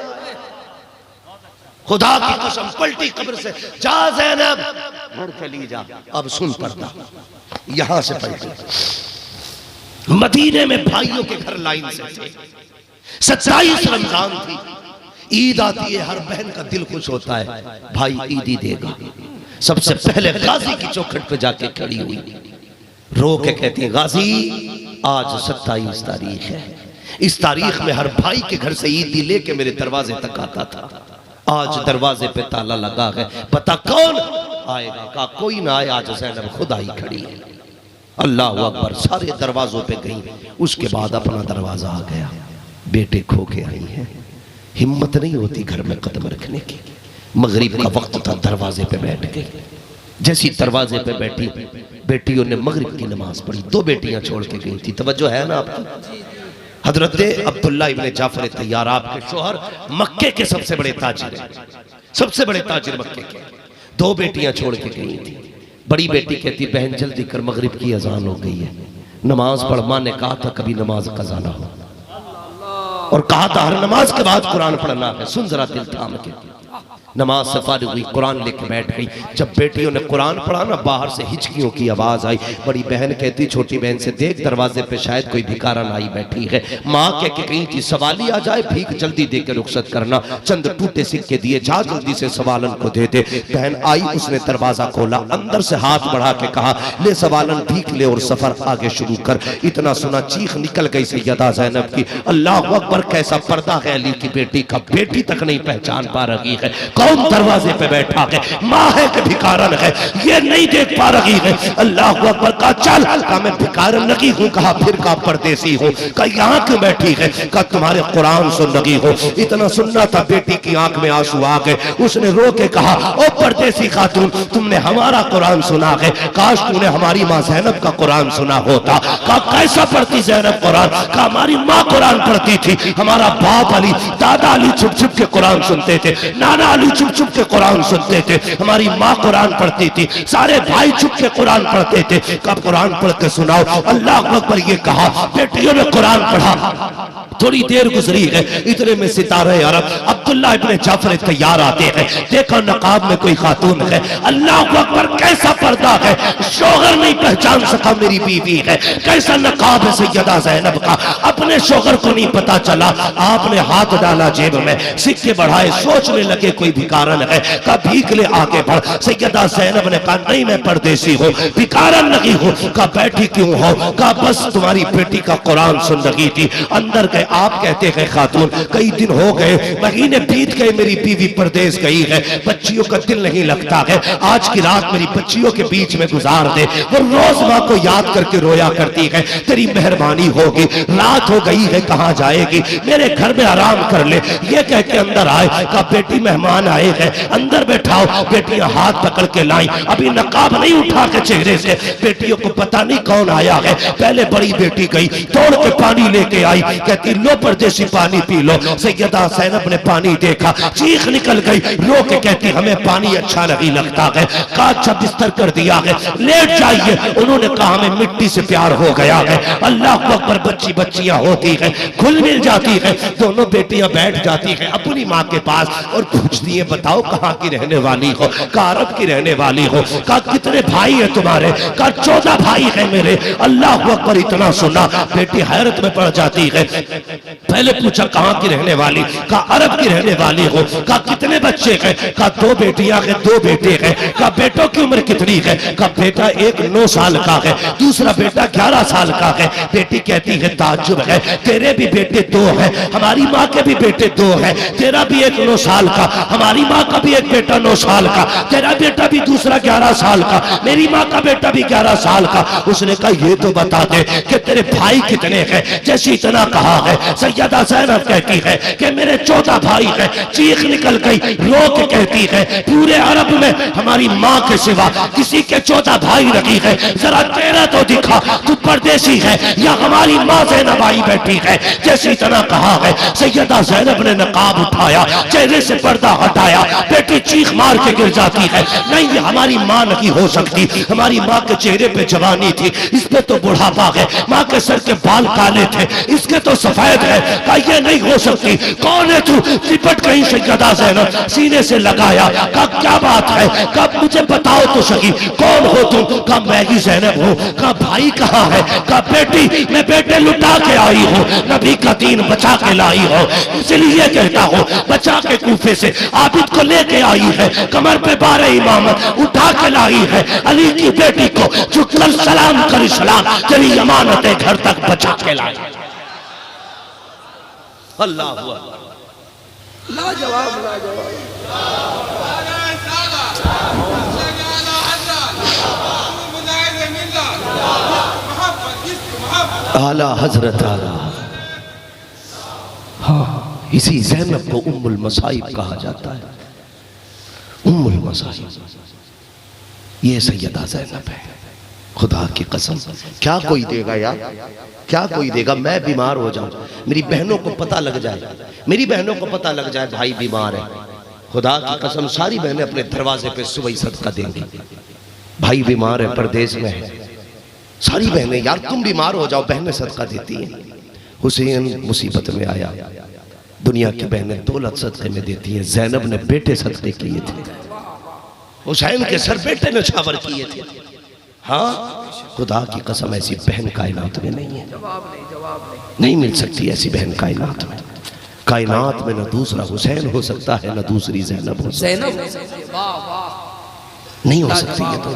खुदा की कसम, पलटी कब्र से, जा ज़ैनब घर चली जा। अब सुन पड़ता, यहां से पलटी। मदीने में भाइयों के घर लाइन से थे। 27 रमजान थी, ईद आती है, हर बहन का दिल खुश होता है, भाई ईदी देगा। सबसे पहले गाजी की चौखट पे जाके खड़ी हुई, रो के कहती गाजी आज 27 तारीख है, इस तारीख में हर भाई के घर से ईदी लेके मेरे दरवाजे तक आता था, आज दरवाजे पे ताला लगा है, पता कौन आएगा? का कोई ना आए, आज ज़ैनब खुद आई खड़ी है। अल्लाह अकबर, सारे दरवाजों पे गई, उसके बाद अपना दरवाजा आ गया, बेटे खो के आई हैं, हिम्मत नहीं होती घर में कदम रखने की। मगरिब का वक्त था, दरवाजे पे बैठ गई, जैसी दरवाजे पे बैठी बेटियों ने मगरिब की नमाज पढ़ी, 2 बेटियां छोड़ के गई थी, तवज्जो है ना आपकी? हजरत अब्दुल्ला इब्ने जाफर तैयार, आपके शोहर मक्के के सबसे बड़े ताजिर हैं, सबसे बड़े ताजिर मक्के के, 2 बेटियां छोड़ के गई थी। बड़ी बेटी कहती बहन जल्दी कर, मगरिब की अजान हो गई है, नमाज पढ़। मां ने कहा था कभी नमाज कज़ा ना हो, और कहा था हर नमाज के बाद कुरान पढ़ना है। सुन जरा दिल थाम के, नमाज से फारिग हुई, कुरान लेके बैठ गई। जब बेटियों ने कुरान पढ़ा ना, बाहर से हिचकियों की आवाज आई। बड़ी बहन कहती छोटी बहन से, देख दरवाजे पे शायद कोई भिखारन आई बैठी है। माँ कह के कहीं थी सवाली आ जाए, भीख जल्दी दे के रुखसत करना, चंद टूटे सिक्के दिए, जा जल्दी से सवालन को दे दे। बहन आई, उसने दरवाजा खोला, अंदर से हाथ बढ़ा के कहा ले सवालन भीख ले और सफर आगे शुरू कर। इतना सुना चीख निकल गई सैयदा ज़ैनब की। अल्लाह अकबर, कैसा पर्दा है अली की बेटी का, बेटी तक नहीं पहचान पा रही है कौन दरवाजे पे बैठा है, माँ है कि भिखारन है, ये नहीं देख पा रही है। अल्लाह अकबर, का चल, का मैं भिखारन लगी हूँ, कहा फिर का परदेसी हूँ, का यहाँ क्यों बैठी है, का तुम्हारे कुरान सुन लगी हो। इतना सुनना था, बेटी की आंख में आंसू आ गए। उसने रो के कहा ओ परदेसी खातून, तुमने हमारा कुरान सुना है, काश तूने हमारी माँ ज़ैनब का कुरान सुना होता। का कैसा पढ़ती ज़ैनब कुरान, का हमारी माँ कुरान पढ़ती थी, हमारा बाप अली दादा अली छुप छुप के कुरान सुनते थे, नाना अली चुप चुप के कुरान सुनते थे, हमारी माँ कुरान पढ़ती थी, सारे भाई चुप के कुरान पढ़ते थे, कब कुरान पढ़ के सुनाओ। अल्लाह अकबर, ये कहा बेटियों ने कुरान पढ़ा। थोड़ी देर गुजरी है, इतने में सितारे अरब अब्दुल्ला इब्ने जाफर तैयार आते हैं। देखा नकाब में कोई खातून है। अल्लाह अकबर, कैसा पर्दा है, शोहर नहीं पहचान सका मेरी बीवी है। कैसा नकाब है सैयदा ज़ैनब का, अपने शोहर को नहीं पता चला। आपने हाथ डाला जेब में, सिक्के बढ़ाए, सोचने लगे कोई भिखारन है, का भीख ले आगे बढ़। सैयदा ज़ैनब ने कहा नहीं मैं परदेसी हूँ, भिखारन नहीं हूँ। का बैठी क्यों हो, का बस तुम्हारी बेटी का कुरान सुन रही थी। अंदर गए, आप कहते हैं खातून कई दिन हो गए, महीने बीत गए, मेरी बीवी परदेश गई है, बच्चियों का दिल नहीं लगता है, आज की रात मेरी बच्चियों के बीच में गुजार दे। वो रोज माँ को याद करके रोया करती है, तेरी मेहरबानी होगी, रात हो गई है कहाँ जाएगी, मेरे घर में आराम कर ले। ये कह के अंदर आए, का बेटी मेहमान आए हैं, अंदर बैठाओ। बेटियां हाथ पकड़ के लाई, अभी नकाब नहीं उठा के चेहरे से, बेटियों को पता नहीं कौन आया है। पहले बड़ी बेटी गई, तोड़ के पानी लेके आई, कहती लो परदेसी पानी पी लो। सैयदा ज़ैनब ने पानी देखा, चीख निकल गई, रो के कहती हमें पानी अच्छा नहीं लगता है। का अच्छा बिस्तर कर दिया है, लेट जाइए। उन्होंने कहा हमें मिट्टी से प्यार हो गया है। अल्लाह अकबर, बच्ची बच्चियां होती है, खुल मिल जाती है, दोनों बेटियां बैठ जाती है अपनी माँ के पास और पूछती है बताओ कहाँ की रहने वाली हो, का अरब की रहने वाली हो, का कितने भाई है तुम्हारे, का 14 भाई है मेरे। अल्लाह अकबर, इतना सुना बेटी हैरत में पड़ जाती है। पहले पूछा कहाँ की रहने वाली, का अरब की रहने वाली हो, का कितने बच्चे हैं, का 2 बेटियां हैं 2 बेटे हैं, का बेटों की उम्र कितनी है, का बेटा एक 9 साल का है, दूसरा बेटा 11 साल का है। बेटी कहती है ताज्जुब है, तेरे भी बेटे 2 हैं, हमारी माँ के भी बेटे 2 हैं, तेरा भी एक 9 साल का, हमारी माँ का भी एक बेटा 9 साल का, तेरा बेटा भी दूसरा 11 साल का, मेरी माँ का बेटा भी 11 साल का। उसने कहा ये तो बता दे कि तेरे भाई कितने हैं। जैसे इतना कहा है, सैयदा ज़ैनब कहती है कि मेरे 14 भाई हैं। चीख निकल गई, रो के कहती है पूरे अरब में हमारी माँ के सिवा किसी के 14 भाई नहीं है, जरा तेरा तो दिखा, तू परदेसी है या हमारी माँ ज़ैनब आई बैठी है। जैसे इतना कहा है, सैयदा ज़ैनब ने नकाब उठाया, चेहरे से पर्दा हटाया, बेटी चीख मार के गिर जाती है, नहीं ये हमारी माँ नहीं हो सकती, हमारी माँ के चेहरे पे जवानी थी, इस पे तो बुढ़ापा है, माँ के सर के बाल काले थे, इसके तो सफेद है, है। कहा ये नहीं हो सकती, कौन है तू? लिपट गई सैयदा ज़ैनब, सीने से लगाया। कहा क्या बात है? कहा मुझे बताओ तो सही, कौन हो तुम? कहा मैं ही ज़ैनब हूँ। कहा भाई कहाँ है? कहा बेटी, मैं बेटे लुटा के आई हूँ, नबी का दीन बचा के लाई हो, इसलिए कहता हूँ बचा के कूफे से आबिद को लेके आई है, कमर पे 12 इमामत उठा के लाई है, अली की बेटी को झुककर सलाम कर सलाम, तेरी अमानतें घर तक बचा के लाई। अल्लाह हुआ लाजवाब लाजवाब। आला हजरत आला। हाँ, इसी ज़ैनब को उम्मुल मसाइब कहा जाता है। उम्मुल मसाइब ये सैयदा ज़ैनब है। खुदा की कसम, क्या कोई देगा यार, क्या कोई देगा? मैं बीमार हो जाऊं, मेरी बहनों को पता लग जाए, मेरी बहनों को पता लग जाए भाई बीमार है, खुदा की कसम सारी बहनें अपने दरवाजे पे सुबह ही सदका देंगी। भाई बीमार है, परदेश में है, सारी बहनें, यार तुम बीमार हो जाओ, बहनें सदका देती हैं। हुसैन मुसीबत में आया, दुनिया की बहनें दौलत सदके में देती हैं, ज़ैनब ने बेटे सदके किए थे, हुसैन के सर बेटे ने छावर किए थे। हाँ, खुदा की कसम ऐसी बहन कायनात में नहीं है, नहीं मिल सकती ऐसी बहन कायनात में। कायनात में न दूसरा हुसैन हो सकता है, न दूसरी ज़ैनब हो सकती है, नहीं हो सकती है। तो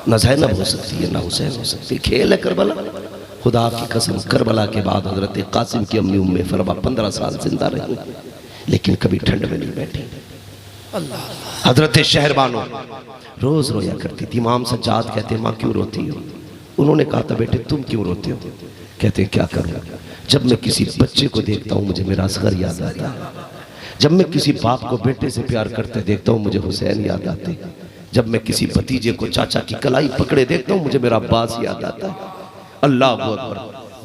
न ज़ैनब हो सकती है, न हुसैन हो सकती है। खेल है करबला। खुदा की कसम, करबला के बाद हजरत कासिम की अम्मी उम्मे फरमा 15 साल जिंदा रही, लेकिन कभी ठंड में नहीं बैठी। हजरत शहरबानो रोज रोया करती थी। इमाम सज्जाद कहते माँ क्यों रोती हो? उन्होंने कहा था बेटे तुम क्यों रोते हो? कहते क्या करूं, जब मैं किसी बच्चे को देखता हूँ मुझे मेरा असगर याद आता है, जब मैं किसी बाप को बेटे से प्यार करते देखता हूँ मुझे हुसैन याद आते हैं, जब मैं किसी भतीजे को चाचा की कलाई पकड़े देखता हूँ मुझे मेरा अब्बास याद आता है। अल्लाह अकबर।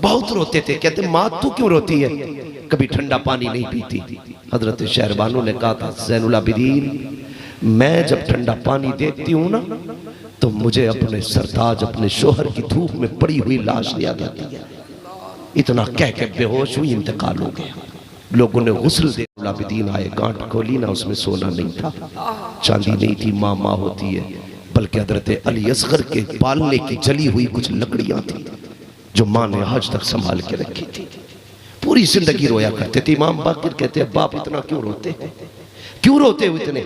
बहुत रोते थे। कहते माँ तू क्यों रोती है? कभी ठंडा पानी नहीं पीती। हजरत शहरबानो ने कहा था ज़ैनुल आबिदीन, मैं जब ठंडा पानी देखती हूँ ना तो मुझे अपने सरताज, अपने शोहर की धूप में पड़ी हुई लाश याद आती है। इतना कह के बेहोश हुई, इंतकाल हो गया। लोगों ने गुस्ल दे, आबिदीन आए, गांठ खोली ना, उसमें सोना नहीं था, चांदी नहीं थी, माँ माँ होती है, बल्कि हजरत अली असगर के पालने की जली हुई कुछ लकड़ियां थी जो माँ ने आज तक संभाल के रखी थी। पूरी जिंदगी रोया करते थे। इमाम बाकिर कहते हैं बाप इतना क्यों रोते हैं, क्यों रोते हो इतने?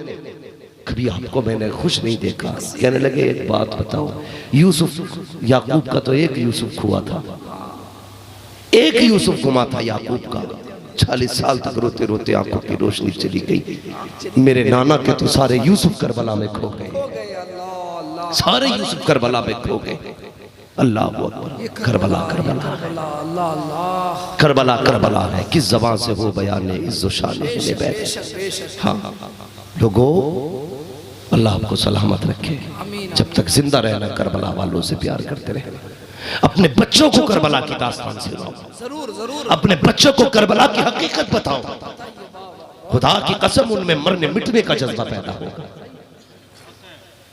कभी आपको मैंने खुश नहीं देखा। कहने लगे एक बात बताओ, यूसुफ याकूब का तो एक यूसुफ हुआ था, एक यूसुफ गुमा था याकूब का। 40 साल तक रोते रोते आंखों की रोशनी चली गई। मेरे नाना के तो सारे यूसुफ करबला में खो गए, सारे यूसुफ करबला में खो गए। अल्लाह अकबर। करबला करबला करबला करबला है, किस ज़बान से हो बयान इज़्ज़ो शान है बैठ। हाँ लोगों, अल्लाह आपको सलामत रखे, जब तक जिंदा रहना करबला वालों से प्यार करते रहे। अपने बच्चों को करबला की दास्तान सुनाओ, जरूर जरूर अपने बच्चों को करबला की हकीकत बताओ। खुदा की कसम उनमें मरने मिटने का जज्बा पैदा होगा,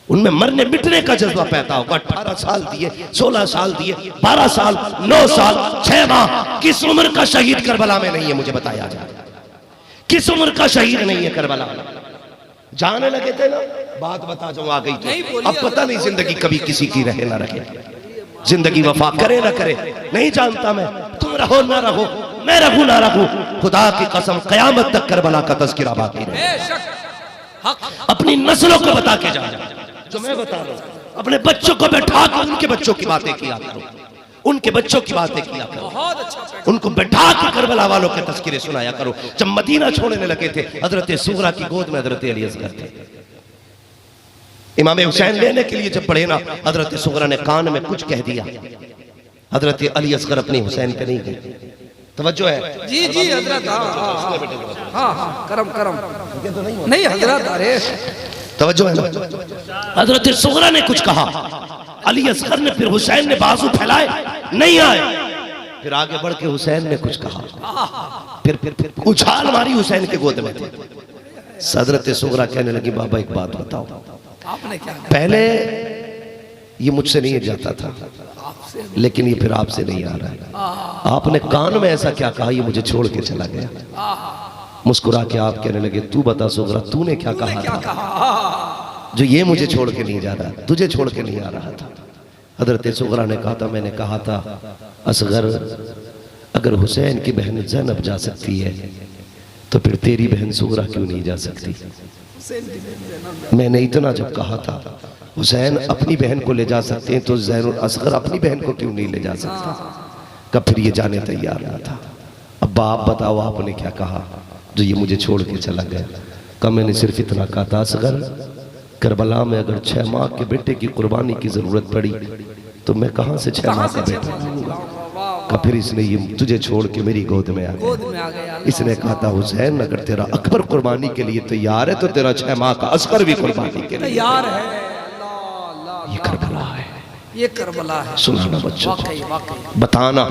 उनमें मरने मिटने का जज्बा पैदा होगा। 18 साल दिए, 16 साल दिए, 12 साल, 9 साल, 6 माह, किस उम्र का शहीद करबला में नहीं है? मुझे बताया जाए किस उम्र का शहीद नहीं है करबला में? जाने लगे थे ना, बात बता जाऊं आ गई तो। अब पता नहीं जिंदगी कभी किसी की रहे ना रहे, जिंदगी वफा करे ना करे नहीं जानता मैं। तुम रहो ना रहो, मैं रहूं ना रहूं, खुदा की कसम कयामत तक करबला का तज़किरा बाकी रहे। अपनी नस्लों को बता के जा, जो मैं बता रहा हूं, अपने बच्चों को बैठा के उनके बच्चों की बातें किया करो, उनके बच्चों की बातें किया करो, उनको बैठा के करबला वालों के तज़किरे सुनाया करो। जब मदीना छोड़ने लगे थे, हजरत सुगरा की गोद में हजरत अली असगर थे। इमाम हुसैन लेने के लिए जब पढ़े ना, हजरत सुगरा ने कान में कुछ कह दिया, हजरत अली असगर अपनी हुसैन पे नहीं गए। तवज्जो है जी जी हजरत। हाँ हाँ करम करम नहीं हजरत, अरे तवज्जो है। हजरत सुगरा ने कुछ कहा, अली असगर ने, फिर हुसैन ने बाजू फैलाए, नहीं आए, फिर आगे बढ़ के हुसैन ने कुछ कहा, फिर उछाल मारी, हुसैन के गोद में थे। हजरत सुगरा कहने लगी बाबा एक बात बताओ, आपने क्या पहले ये मुझसे नहीं जाता था, लेकिन ये फिर आपसे नहीं आ रहा है। आपने कान में ऐसा क्या कहा, ये मुझे छोड़ के चला गया। मुस्कुरा के आप कहने लगे, तू बता सुगरा, तूने क्या कहा था जो ये मुझे छोड़ के नहीं जा रहा, तुझे छोड़ के नहीं आ रहा था। हजरत सुगरा ने कहा था, मैंने कहा था असगर, अगर हुसैन की बहन ज़ैनब जा सकती है तो फिर तेरी बहन सुगरा क्यों नहीं जा सकती। मैंने इतना जब कहा था हुसैन अपनी बहन को ले जा सकते हैं तो ज़ैनुल असगर अपनी बहन को क्यों नहीं ले जा सकता। कब फिर ये जाने तैयार ना था। अब आप बताओ आपने क्या कहा जो ये मुझे छोड़ के चला गया। कब मैंने सिर्फ इतना कहा था, असगर करबला में अगर 6 माह के बेटे की कुर्बानी की जरूरत पड़ी तो मैं कहां से 6 माह का बेटा दूंगा। का फिर इसने ये तुझे छोड़ के मेरी गोद में आ गया। इसने कहा था हुसैन अगर तेरा अकबर कुर्बानी के लिए तैयार है तो तेरा 6 माह का असगर भी कुर्बानी के लिए तैयार है। ये करबला है, ये करबला है। सुनाना बच्चों, बताना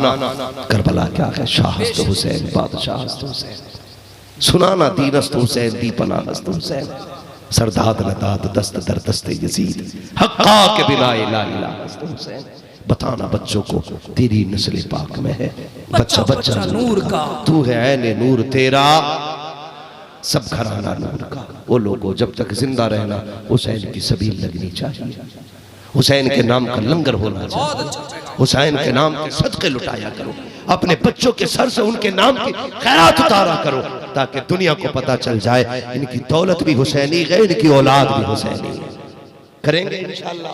करबला क्या है। शाहस्त हुसैन, बादशाहस्त हुसैन, सुनाना दीनस्त हुसैन, दीपनाहस्त हुसैन, सरदाद नदाद दस्त दर दस्ते यजीद, हक्का के बिना ला इलाहा हुसैन। बताना बच्चों को तेरी नस्ल पाक में है बच्चा बच्चा नूर का, तू है ऐने नूर तेरा सब घराना नूर का। वो लोगों जब तक जिंदा रहना हुसैन की सबील लगनी चाहिए, हुसैन के नाम का लंगर होना चाहिए, हुसैन के नाम के सदके लुटाया करो, अपने बच्चों के सर से उनके नाम की खैरात उतारा करो ताकि दुनिया को पता चल जाए इनकी दौलत भी हुसैनी है, इनकी औलाद भी हुसैनी है। करेंगे इंशाअल्लाह।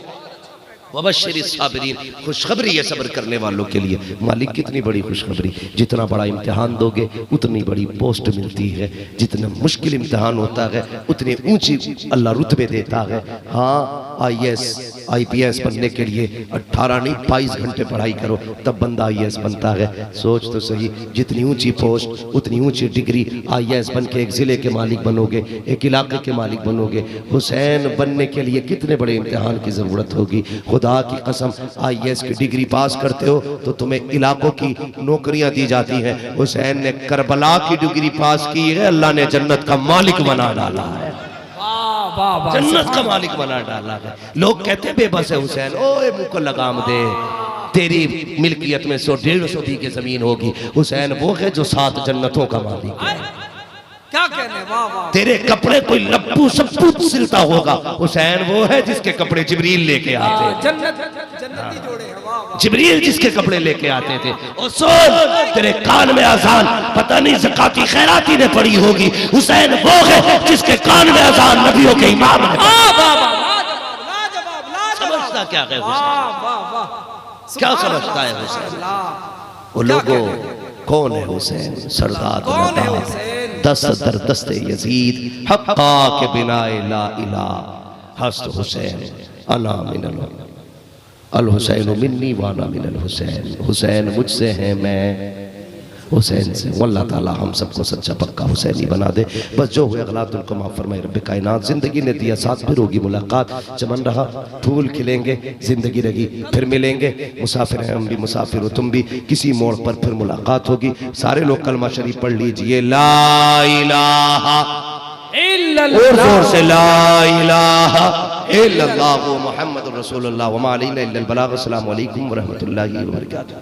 वबश्शिर साबिरीन, खुशखबरी है सब्र करने वालों के लिए। मालिक कितनी बड़ी खुशखबरी, जितना बड़ा इम्तिहान दोगे उतनी बड़ी पोस्ट मिलती है, जितना मुश्किल इम्तिहान होता है उतनी ऊंची अल्लाह रुतबे देता है। हाँ IAS IPS बनने के लिए 18 नहीं 22 घंटे पढ़ाई करो तब बंदा IAS बनता है। सोच तो सही, जितनी ऊंची पोस्ट उतनी ऊंची डिग्री। IAS बन के एक जिले के मालिक बनोगे, एक इलाके के मालिक बनोगे। हुसैन बनने के लिए कितने बड़े इम्तिहान की जरूरत होगी। खुदा की कसम IAS की डिग्री पास करते हो तो तुम्हें इलाकों की नौकरियां दी जाती हैं। हुसैन ने करबला की डिग्री पास की है, अल्लाह ने जन्नत का मालिक बना डाला है, जन्नत का मालिक बना डाला है। लोग कहते हैं बेबस है हुसैन, ओए मुंह को लगाम दे, तेरी मिल्कियत में 100-150 बीघे जमीन होगी। हुसैन वो है जो 7 जन्नतों का मालिक है। क्या कहने, वाह वाह। तेरे कपड़े कोई लप्पू सप्पू सिलता होगा, हुसैन वो है जिसके कपड़े जिब्रील लेके आते हैं। जन्नती जोड़े हैं, वाह वाह। जिब्रील जिसके कपड़े लेके आते थे। और सुन, तेरे कान में अजान पता नहीं ज़काती खैराती ने पड़ी होगी, हुसैन वो है जिसके कान में अजान नबियों के इमाम ने। समझता क्या है हुसैन, क्या समझता है हुसैन। वो लोगों कौन है हुसैन, सरदार दस्त दर दस्ते यजीद, हक्का के बिना ला इलाहा हस्त हुसैन, अना मिनल अल हुसैन मिन्नी वाना मिनल हुसैन। हुसैन मुझसे है, मैं हुसैन से। अल्लाह ताला हम सबको सच्चा पक्का हुसैनी बना दे। बस जो हुए गलत उनको माफ़ फरमाए रब्बे कायनात। जिंदगी ने दिया साथ, फिर होगी मुलाकात। चमन रहा फूल खिलेंगे, जिंदगी रही फिर मिलेंगे। मुसाफिर हैं हम भी, मुसाफिर हो तुम भी, किसी मोड़ पर फिर मुलाकात होगी। सारे लोग कलमा शरीफ पढ़ लीजिए, ला इलाहा इल्लल्लाह, और जोर से ला इलाहा इल्लल्लाह मुहम्मदुर रसूलुल्लाह व मा अलैना इल्लल बलाग। अस्सलामु अलैकुम व रहमतुल्लाहि व बरकातुहू।